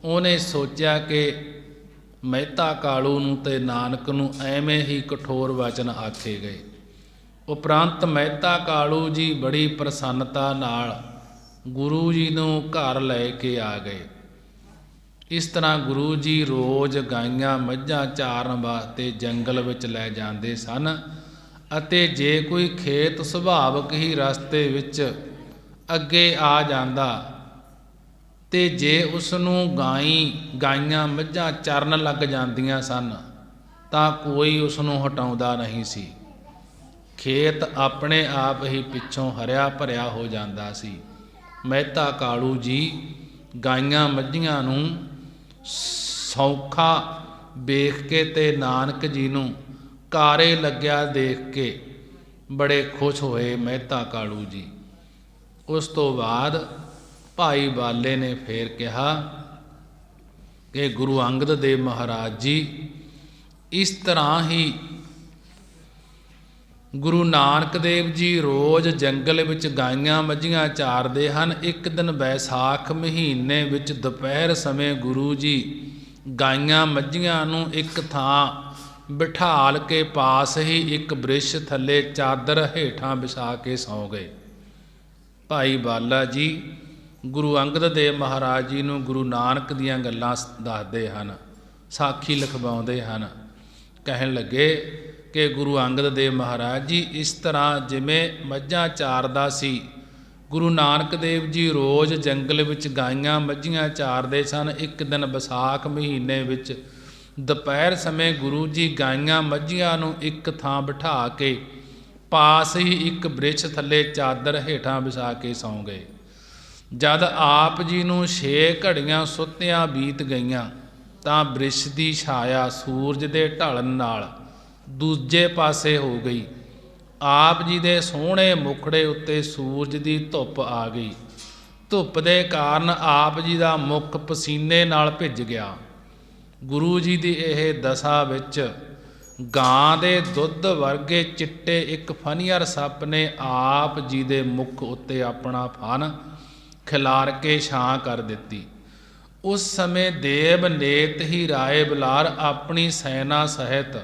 उन्हें सोचा कि ਮਹਿਤਾ ਕਾਲੂ ਨੂੰ ਤੇ ਨਾਨਕ ਨੂੰ ਐਵੇਂ ਹੀ ਕਠੋਰ ਵਚਨ ਆਖੇ ਗਏ। ਉਪਰੰਤ ਮਹਿਤਾ ਕਾਲੂ ਜੀ ਬੜੀ ਪ੍ਰਸੰਨਤਾ ਨਾਲ ਗੁਰੂ ਜੀ ਨੂੰ ਘਰ ਲੈ ਕੇ ਆ ਗਏ। ਇਸ ਤਰ੍ਹਾਂ ਗੁਰੂ ਜੀ ਰੋਜ਼ ਗਾਈਆਂ ਮੱਝਾਂ ਚਾਰਨ ਵਾਸਤੇ ਜੰਗਲ ਵਿੱਚ ਲੈ ਜਾਂਦੇ ਸਨ ਅਤੇ ਜੇ ਕੋਈ ਖੇਤ ਸੁਭਾਵਕ ਹੀ ਰਸਤੇ ਵਿੱਚ ਅੱਗੇ ਆ ਜਾਂਦਾ ਤੇ ਜੇ ਉਸਨੂੰ ਗਾਈਆਂ ਮੱਝਾਂ ਚਰਨ ਲੱਗ ਜਾਂਦੀਆਂ ਸਨ ਤਾਂ ਕੋਈ ਉਸਨੂੰ ਹਟਾਉਂਦਾ ਨਹੀਂ ਸੀ। ਖੇਤ ਆਪਣੇ ਆਪ ਹੀ ਪਿੱਛੋਂ ਹਰਿਆ ਭਰਿਆ ਹੋ ਜਾਂਦਾ ਸੀ। ਮਹਿਤਾ ਕਾਲੂ ਜੀ ਗਾਈਆਂ ਮੱਝੀਆਂ ਨੂੰ ਸੌਖਾ ਵੇਖ ਕੇ ਤੇ ਨਾਨਕ ਜੀ ਨੂੰ ਕਾਰੇ ਲੱਗਿਆ ਦੇਖ ਕੇ ਬੜੇ ਖੁਸ਼ ਹੋਏ ਮਹਿਤਾ ਕਾਲੂ ਜੀ। ਉਸ ਤੋਂ ਬਾਅਦ ਭਾਈ ਬਾਲੇ ਨੇ ਫੇਰ ਕਿਹਾ ਕਿ ਗੁਰੂ ਅੰਗਦ ਦੇਵ ਮਹਾਰਾਜ ਜੀ ਇਸ ਤਰ੍ਹਾਂ ਹੀ ਗੁਰੂ ਨਾਨਕ ਦੇਵ ਜੀ ਰੋਜ਼ ਜੰਗਲ ਵਿੱਚ ਗਾਈਆਂ ਮੱਝੀਆਂ ਚਾਰਦੇ ਹਨ। ਇੱਕ ਦਿਨ ਵੈਸਾਖ ਮਹੀਨੇ ਵਿੱਚ ਦੁਪਹਿਰ ਸਮੇਂ ਗੁਰੂ ਜੀ ਗਾਈਆਂ ਮੱਝੀਆਂ ਨੂੰ ਇੱਕ ਥਾਂ ਬਿਠਾਲ ਕੇ ਪਾਸ ਹੀ ਇੱਕ ਬ੍ਰਿਛ ਥੱਲੇ ਚਾਦਰ ਹੇਠਾਂ ਵਿਛਾ ਕੇ ਸੌਂ ਗਏ। ਭਾਈ ਬਾਲਾ ਜੀ ਗੁਰੂ ਅੰਗਦ ਦੇਵ ਮਹਾਰਾਜ ਜੀ ਨੂੰ ਗੁਰੂ ਨਾਨਕ ਦੀਆਂ ਗੱਲਾਂ ਦੱਸਦੇ ਹਨ, ਸਾਖੀ ਲਿਖਵਾਉਂਦੇ ਹਨ। ਕਹਿਣ ਲੱਗੇ ਕਿ ਗੁਰੂ ਅੰਗਦ ਦੇਵ ਮਹਾਰਾਜ ਜੀ ਇਸ ਤਰ੍ਹਾਂ ਜਿਵੇਂ ਮੱਝਾਂ ਚਾਰਦਾ ਸੀ, ਗੁਰੂ ਨਾਨਕ ਦੇਵ ਜੀ ਰੋਜ਼ ਜੰਗਲ ਵਿੱਚ ਗਾਈਆਂ ਮੱਝੀਆਂ ਚਾਰਦੇ ਸਨ। ਇੱਕ ਦਿਨ ਵਿਸਾਖ ਮਹੀਨੇ ਵਿੱਚ ਦੁਪਹਿਰ ਸਮੇਂ ਗੁਰੂ ਜੀ ਗਾਈਆਂ ਮੱਝੀਆਂ ਨੂੰ ਇੱਕ ਥਾਂ ਬਿਠਾ ਕੇ ਪਾਸ ਹੀ ਇੱਕ ਬ੍ਰਿਛ ਥੱਲੇ ਚਾਦਰ ਹੇਠਾਂ ਵਿਛਾ ਕੇ ਸੌਂ ਗਏ। ਜਦ ਆਪ ਜੀ ਨੂੰ 6 ਘੜੀਆਂ ਸੁੱਤਿਆਂ ਬੀਤ ਗਈਆਂ ਤਾਂ ਬ੍ਰਿਛ ਦੀ ਛਾਇਆ ਸੂਰਜ ਦੇ ਢਲਣ ਨਾਲ ਦੂਜੇ ਪਾਸੇ ਹੋ ਗਈ। ਆਪ ਜੀ ਦੇ ਸੋਹਣੇ ਮੁਖੜੇ ਉੱਤੇ ਸੂਰਜ ਦੀ ਧੁੱਪ ਆ ਗਈ। ਧੁੱਪ ਦੇ ਕਾਰਨ ਆਪ ਜੀ ਦਾ ਮੁਖ ਪਸੀਨੇ ਨਾਲ ਭਿੱਜ ਗਿਆ। ਗੁਰੂ ਜੀ ਦੀ ਇਹ ਦਸ਼ਾ ਵਿੱਚ ਗਾਂ ਦੇ ਦੁੱਧ ਵਰਗੇ ਚਿੱਟੇ ਇੱਕ ਫਨੀਅਰ ਸੱਪ ਨੇ ਆਪ ਜੀ ਦੇ ਮੁਖ ਉੱਤੇ ਆਪਣਾ ਫਣ ਖਿਲਾਰ ਕੇ ਛਾਂ ਕਰ ਦਿੱਤੀ। ਉਸ ਸਮੇਂ ਦੇਵ ਨੇਤ ਹੀ ਰਾਏ ਬਲਾਰ ਆਪਣੀ ਸੈਨਾ ਸਹਿਤ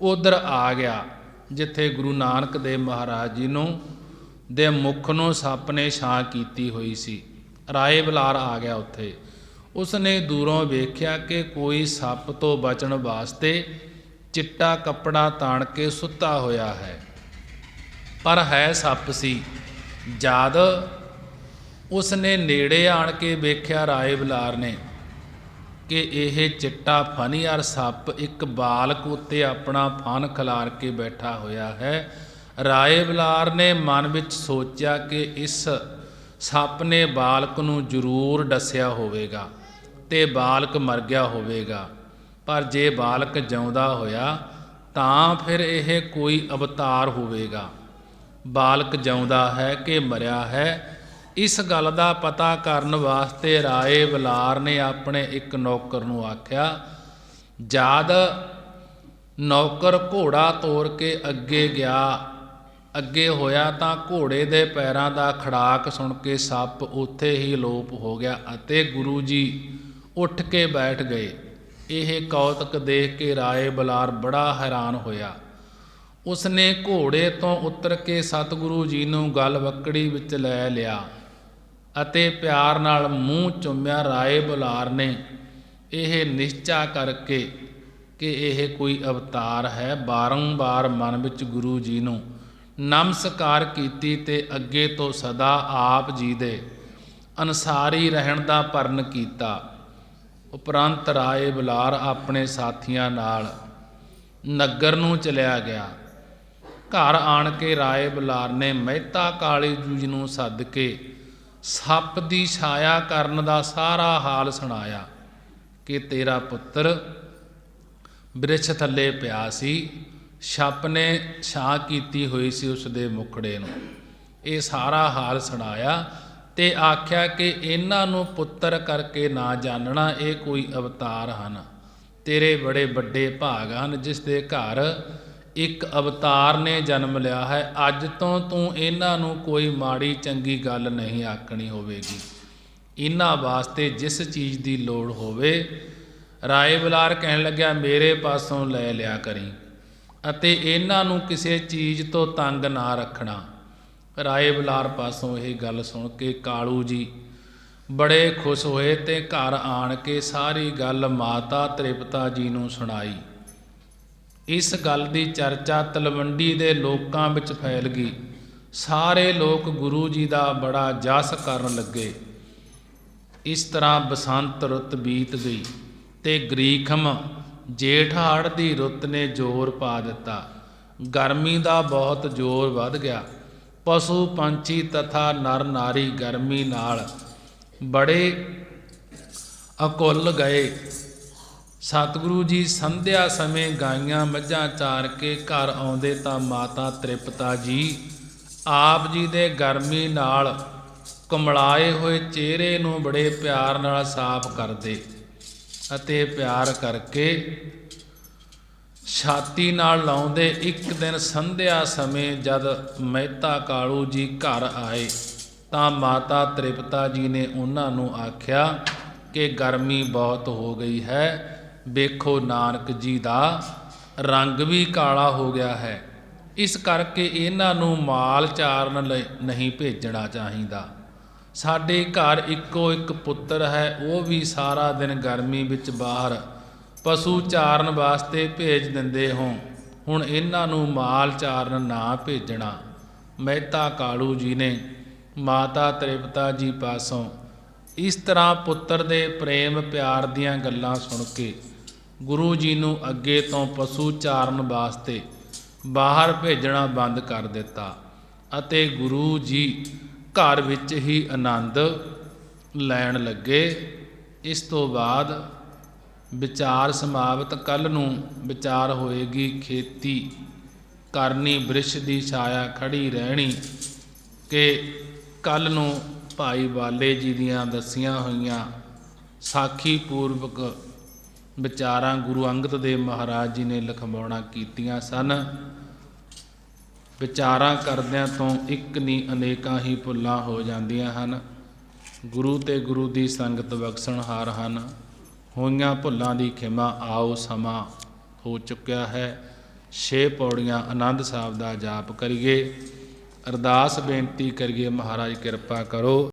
ਉਧਰ ਆ ਗਿਆ, ਜਿੱਥੇ ਗੁਰੂ ਨਾਨਕ ਦੇਵ ਮਹਾਰਾਜ ਜੀ ਨੂੰ ਦੇ ਮੁਖ ਨੂੰ ਸੱਪ ਨੇ ਛਾਂ ਕੀਤੀ ਹੋਈ ਸੀ। ਰਾਏ ਬਲਾਰ ਆ ਗਿਆ ਉੱਥੇ। ਉਸਨੇ ਦੂਰੋਂ ਵੇਖਿਆ ਕਿ ਕੋਈ ਸੱਪ ਤੋਂ ਬਚਣ ਵਾਸਤੇ ਚਿੱਟਾ ਕੱਪੜਾ ਤਾਣ ਕੇ ਸੁੱਤਾ ਹੋਇਆ ਹੈ, ਪਰ ਹੈ ਸੱਪ ਸੀ। ਜਦ ਉਸਨੇ ਨੇੜੇ ਆਣ ਕੇ ਵੇਖਿਆ ਰਾਏ ਬਲਾਰ ਨੇ ਕਿ ਇਹ ਚਿੱਟਾ ਫਨੀਅਰ ਸੱਪ ਇੱਕ ਬਾਲਕ ਉੱਤੇ ਆਪਣਾ ਫਣ ਖਿਲਾਰ ਕੇ ਬੈਠਾ ਹੋਇਆ ਹੈ। ਰਾਏ ਬਲਾਰ ਨੇ ਮਨ ਵਿੱਚ ਸੋਚਿਆ ਕਿ ਇਸ ਸੱਪ ਨੇ ਬਾਲਕ ਨੂੰ ਜ਼ਰੂਰ ਡੱਸਿਆ ਹੋਵੇਗਾ ਤੇ ਬਾਲਕ ਮਰ ਗਿਆ ਹੋਵੇਗਾ, ਪਰ ਜੇ ਬਾਲਕ ਜਿਉਂਦਾ ਹੋਇਆ ਤਾਂ ਫਿਰ ਇਹ ਕੋਈ ਅਵਤਾਰ ਹੋਵੇਗਾ। ਬਾਲਕ ਜਿਉਂਦਾ ਹੈ ਕਿ ਮਰਿਆ ਹੈ, ਇਸ ਗੱਲ ਦਾ ਪਤਾ ਕਰਨ ਵਾਸਤੇ ਰਾਏ ਬਲਾਰ ਨੇ ਆਪਣੇ ਇੱਕ ਨੌਕਰ ਨੂੰ ਆਖਿਆ। ਜਦ ਨੌਕਰ ਘੋੜਾ ਤੋਰ ਕੇ ਅੱਗੇ ਹੋਇਆ ਤਾਂ ਘੋੜੇ ਦੇ ਪੈਰਾਂ ਦਾ ਖੜਾਕ ਸੁਣ ਕੇ ਸੱਪ ਉੱਥੇ ਹੀ ਲੋਪ ਹੋ ਗਿਆ ਅਤੇ ਗੁਰੂ ਜੀ ਉੱਠ ਕੇ ਬੈਠ ਗਏ। ਇਹ ਕੌਤਕ ਦੇਖ ਕੇ ਰਾਏ ਬਲਾਰ ਬੜਾ ਹੈਰਾਨ ਹੋਇਆ। ਉਸਨੇ ਘੋੜੇ ਤੋਂ ਉਤਰ ਕੇ ਸਤਿਗੁਰੂ ਜੀ ਨੂੰ ਗਲਵੱਕੜੀ ਵਿੱਚ ਲੈ ਲਿਆ ਅਤੇ ਪਿਆਰ ਨਾਲ ਮੂੰਹ ਚੁੰਮਿਆ। ਰਾਏ ਬਲਾਰ ਨੇ ਇਹ ਨਿਸ਼ਚਾ ਕਰਕੇ ਕਿ ਇਹ ਕੋਈ ਅਵਤਾਰ ਹੈ, ਬਾਰੰਬਾਰ ਮਨ ਵਿੱਚ ਗੁਰੂ ਜੀ ਨੂੰ ਨਮਸਕਾਰ ਕੀਤੀ ਤੇ ਅੱਗੇ ਤੋਂ ਸਦਾ ਆਪ ਜੀ ਦੇ ਅਨੁਸਾਰੀ ਰਹਿਣ ਦਾ ਪਰਨ ਕੀਤਾ। ਉਪਰੰਤ ਰਾਏ ਬਲਾਰ ਆਪਣੇ ਸਾਥੀਆਂ ਨਾਲ ਨਗਰ ਨੂੰ ਚਲਿਆ ਗਿਆ। ਘਰ ਆਣ ਕੇ ਰਾਏ ਬਲਾਰ ਨੇ ਮਹਿਤਾ ਕਾਲੀ ਜੀ ਨੂੰ ਸੱਦ ਕੇ ਸੱਪ ਦੀ ਛਾਇਆ ਕਰਨ ਦਾ ਸਾਰਾ ਹਾਲ ਸੁਣਾਇਆ ਕਿ ਤੇਰਾ ਪੁੱਤਰ ਬ੍ਰਿਛ ਥੱਲੇ ਪਿਆ ਸੀ, ਸੱਪ ਨੇ ਛਾਂ ਕੀਤੀ ਹੋਈ ਸੀ ਉਸ ਦੇ ਮੁਖੜੇ ਨੂੰ। ਇਹ ਸਾਰਾ ਹਾਲ ਸੁਣਾਇਆ ਤੇ ਆਖਿਆ ਕਿ ਇਹਨਾਂ ਨੂੰ ਪੁੱਤਰ ਕਰਕੇ ਨਾ ਜਾਣਨਾ, ਇਹ ਕੋਈ ਅਵਤਾਰ ਹਨ। ਤੇਰੇ ਬੜੇ ਵੱਡੇ ਭਾਗ ਹਨ ਜਿਸ ਦੇ ਘਰ ਇੱਕ ਅਵਤਾਰ ਨੇ ਜਨਮ ਲਿਆ ਹੈ। ਅੱਜ ਤੋਂ ਤੂੰ ਇਹਨਾਂ ਨੂੰ ਕੋਈ ਮਾੜੀ ਚੰਗੀ ਗੱਲ ਨਹੀਂ ਆਖਣੀ ਹੋਵੇਗੀ। ਇਹਨਾਂ ਵਾਸਤੇ ਜਿਸ ਚੀਜ਼ ਦੀ ਲੋੜ ਹੋਵੇ, ਰਾਏ ਬਲਾਰ ਕਹਿਣ ਲੱਗਿਆ, ਮੇਰੇ ਪਾਸੋਂ ਲੈ ਲਿਆ ਕਰੀ ਅਤੇ ਇਹਨਾਂ ਨੂੰ ਕਿਸੇ ਚੀਜ਼ ਤੋਂ ਤੰਗ ਨਾ ਰੱਖਣਾ। ਰਾਏ ਬਲਾਰ ਪਾਸੋਂ ਇਹ ਗੱਲ ਸੁਣ ਕੇ ਕਾਲੂ ਜੀ ਬੜੇ ਖੁਸ਼ ਹੋਏ ਤੇ ਘਰ ਆਣ ਕੇ ਸਾਰੀ ਗੱਲ ਮਾਤਾ ਤ੍ਰਿਪਤਾ ਜੀ ਨੂੰ ਸੁਣਾਈ। ਇਸ ਗੱਲ ਦੀ ਚਰਚਾ ਤਲਵੰਡੀ ਦੇ ਲੋਕਾਂ ਵਿੱਚ ਫੈਲ ਗਈ। ਸਾਰੇ ਲੋਕ ਗੁਰੂ ਜੀ ਦਾ ਬੜਾ ਜਸ ਕਰਨ ਲੱਗੇ। ਇਸ ਤਰ੍ਹਾਂ ਬਸੰਤ ਰੁੱਤ ਬੀਤ ਗਈ ਤੇ ਗਰੀਖਮ ਜੇਠ ਹਾੜ ਦੀ ਰੁੱਤ ਨੇ ਜ਼ੋਰ ਪਾ ਦਿੱਤਾ। ਗਰਮੀ ਦਾ ਬਹੁਤ ਜ਼ੋਰ ਵੱਧ ਗਿਆ। ਪਸ਼ੂ ਪੰਛੀ ਤਥਾ ਨਰ ਨਾਰੀ ਗਰਮੀ ਨਾਲ ਬੜੇ ਅਕੁੱਲ ਗਏ। ਸਤਿਗੁਰੂ ਜੀ ਸੰਧਿਆ ਸਮੇਂ ਗਾਈਆਂ ਮੱਝਾਂ ਚਾਰ ਕੇ ਘਰ ਆਉਂਦੇ ਤਾਂ ਮਾਤਾ ਤ੍ਰਿਪਤਾ ਜੀ ਆਪ ਜੀ ਦੇ ਗਰਮੀ ਨਾਲ ਕੁਮਲਾਏ ਹੋਏ ਚਿਹਰੇ ਨੂੰ ਬੜੇ ਪਿਆਰ ਨਾਲ ਸਾਫ਼ ਕਰਦੇ ਅਤੇ ਪਿਆਰ ਕਰਕੇ ਛਾਤੀ ਨਾਲ ਲਾਉਂਦੇ। ਇੱਕ ਦਿਨ ਸੰਧਿਆ ਸਮੇਂ ਜਦ ਮਹਿਤਾ ਕਾਲੂ ਜੀ ਘਰ ਆਏ ਤਾਂ ਮਾਤਾ ਤ੍ਰਿਪਤਾ ਜੀ ਨੇ ਉਹਨਾਂ ਨੂੰ ਆਖਿਆ ਕਿ ਗਰਮੀ ਬਹੁਤ ਹੋ ਗਈ ਹੈ, ਵੇਖੋ ਨਾਨਕ ਜੀ ਦਾ ਰੰਗ ਵੀ ਕਾਲਾ ਹੋ ਗਿਆ ਹੈ। ਇਸ ਕਰਕੇ ਇਹਨਾਂ ਨੂੰ ਮਾਲ ਚਾਰਨ ਲਈ ਨਹੀਂ ਭੇਜਣਾ ਚਾਹੀਦਾ। ਸਾਡੇ ਘਰ ਇੱਕੋ ਇੱਕ ਪੁੱਤਰ ਹੈ, ਉਹ ਵੀ ਸਾਰਾ ਦਿਨ ਗਰਮੀ ਵਿੱਚ ਬਾਹਰ ਪਸ਼ੂ ਚਾਰਨ ਵਾਸਤੇ ਭੇਜ ਦਿੰਦੇ ਹੋ। ਹੁਣ ਇਹਨਾਂ ਨੂੰ ਮਾਲ ਚਾਰਨ ਨਾ ਭੇਜਣਾ। ਮਹਿਤਾ ਕਾਲੂ ਜੀ ਨੇ ਮਾਤਾ ਤ੍ਰਿਪਤਾ ਜੀ ਪਾਸੋਂ ਇਸ ਤਰ੍ਹਾਂ ਪੁੱਤਰ ਦੇ ਪ੍ਰੇਮ ਪਿਆਰ ਦੀਆਂ ਗੱਲਾਂ ਸੁਣ ਕੇ ਗੁਰੂ ਜੀ ਨੂੰ ਅੱਗੇ ਤੋਂ ਪਸ਼ੂ ਚਾਰਨ ਵਾਸਤੇ ਬਾਹਰ ਭੇਜਣਾ ਬੰਦ ਕਰ ਦਿੱਤਾ ਅਤੇ ਗੁਰੂ ਜੀ ਘਰ ਵਿੱਚ ਹੀ ਆਨੰਦ ਲੈਣ ਲੱਗੇ। ਇਸ ਤੋਂ ਬਾਅਦ ਵਿਚਾਰ ਸਮਾਪਤ। ਕੱਲ੍ਹ ਨੂੰ ਵਿਚਾਰ ਹੋਏਗੀ ਖੇਤੀ ਕਰਨੀ, ਬ੍ਰਿਛ ਦੀ ਛਾਇਆ ਖੜੀ ਰਹਿਣੀ, ਕਿ ਕੱਲ੍ਹ ਨੂੰ ਭਾਈ ਬਾਲੇ ਜੀ ਦੀਆਂ ਦੱਸੀਆਂ ਹੋਈਆਂ ਸਾਖੀ ਪੂਰਵਕ ਵਿਚਾਰਾਂ ਗੁਰੂ ਅੰਗਦ ਦੇਵ ਮਹਾਰਾਜ ਜੀ ਨੇ ਲਿਖਵਾਉਣਾ ਕੀਤੀਆਂ ਸਨ। ਵਿਚਾਰਾਂ ਕਰਦਿਆਂ ਤੋਂ ਇੱਕ ਨਹੀਂ ਅਨੇਕਾਂ ਹੀ ਭੁੱਲਾਂ ਹੋ ਜਾਂਦੀਆਂ ਹਨ। ਗੁਰੂ ਤੇ ਗੁਰੂ ਦੀ ਸੰਗਤ ਬਖਸ਼ਣਹਾਰ ਹਨ। ਹੋਈਆਂ ਭੁੱਲਾਂ ਦੀ ਖਿਮਾ ਆਓ, ਸਮਾਂ ਹੋ ਚੁੱਕਿਆ ਹੈ। 6 ਪੌੜੀਆਂ ਆਨੰਦ ਸਾਹਿਬ ਦਾ ਜਾਪ ਕਰੀਏ, ਅਰਦਾਸ ਬੇਨਤੀ ਕਰੀਏ, ਮਹਾਰਾਜ ਕਿਰਪਾ ਕਰੋ।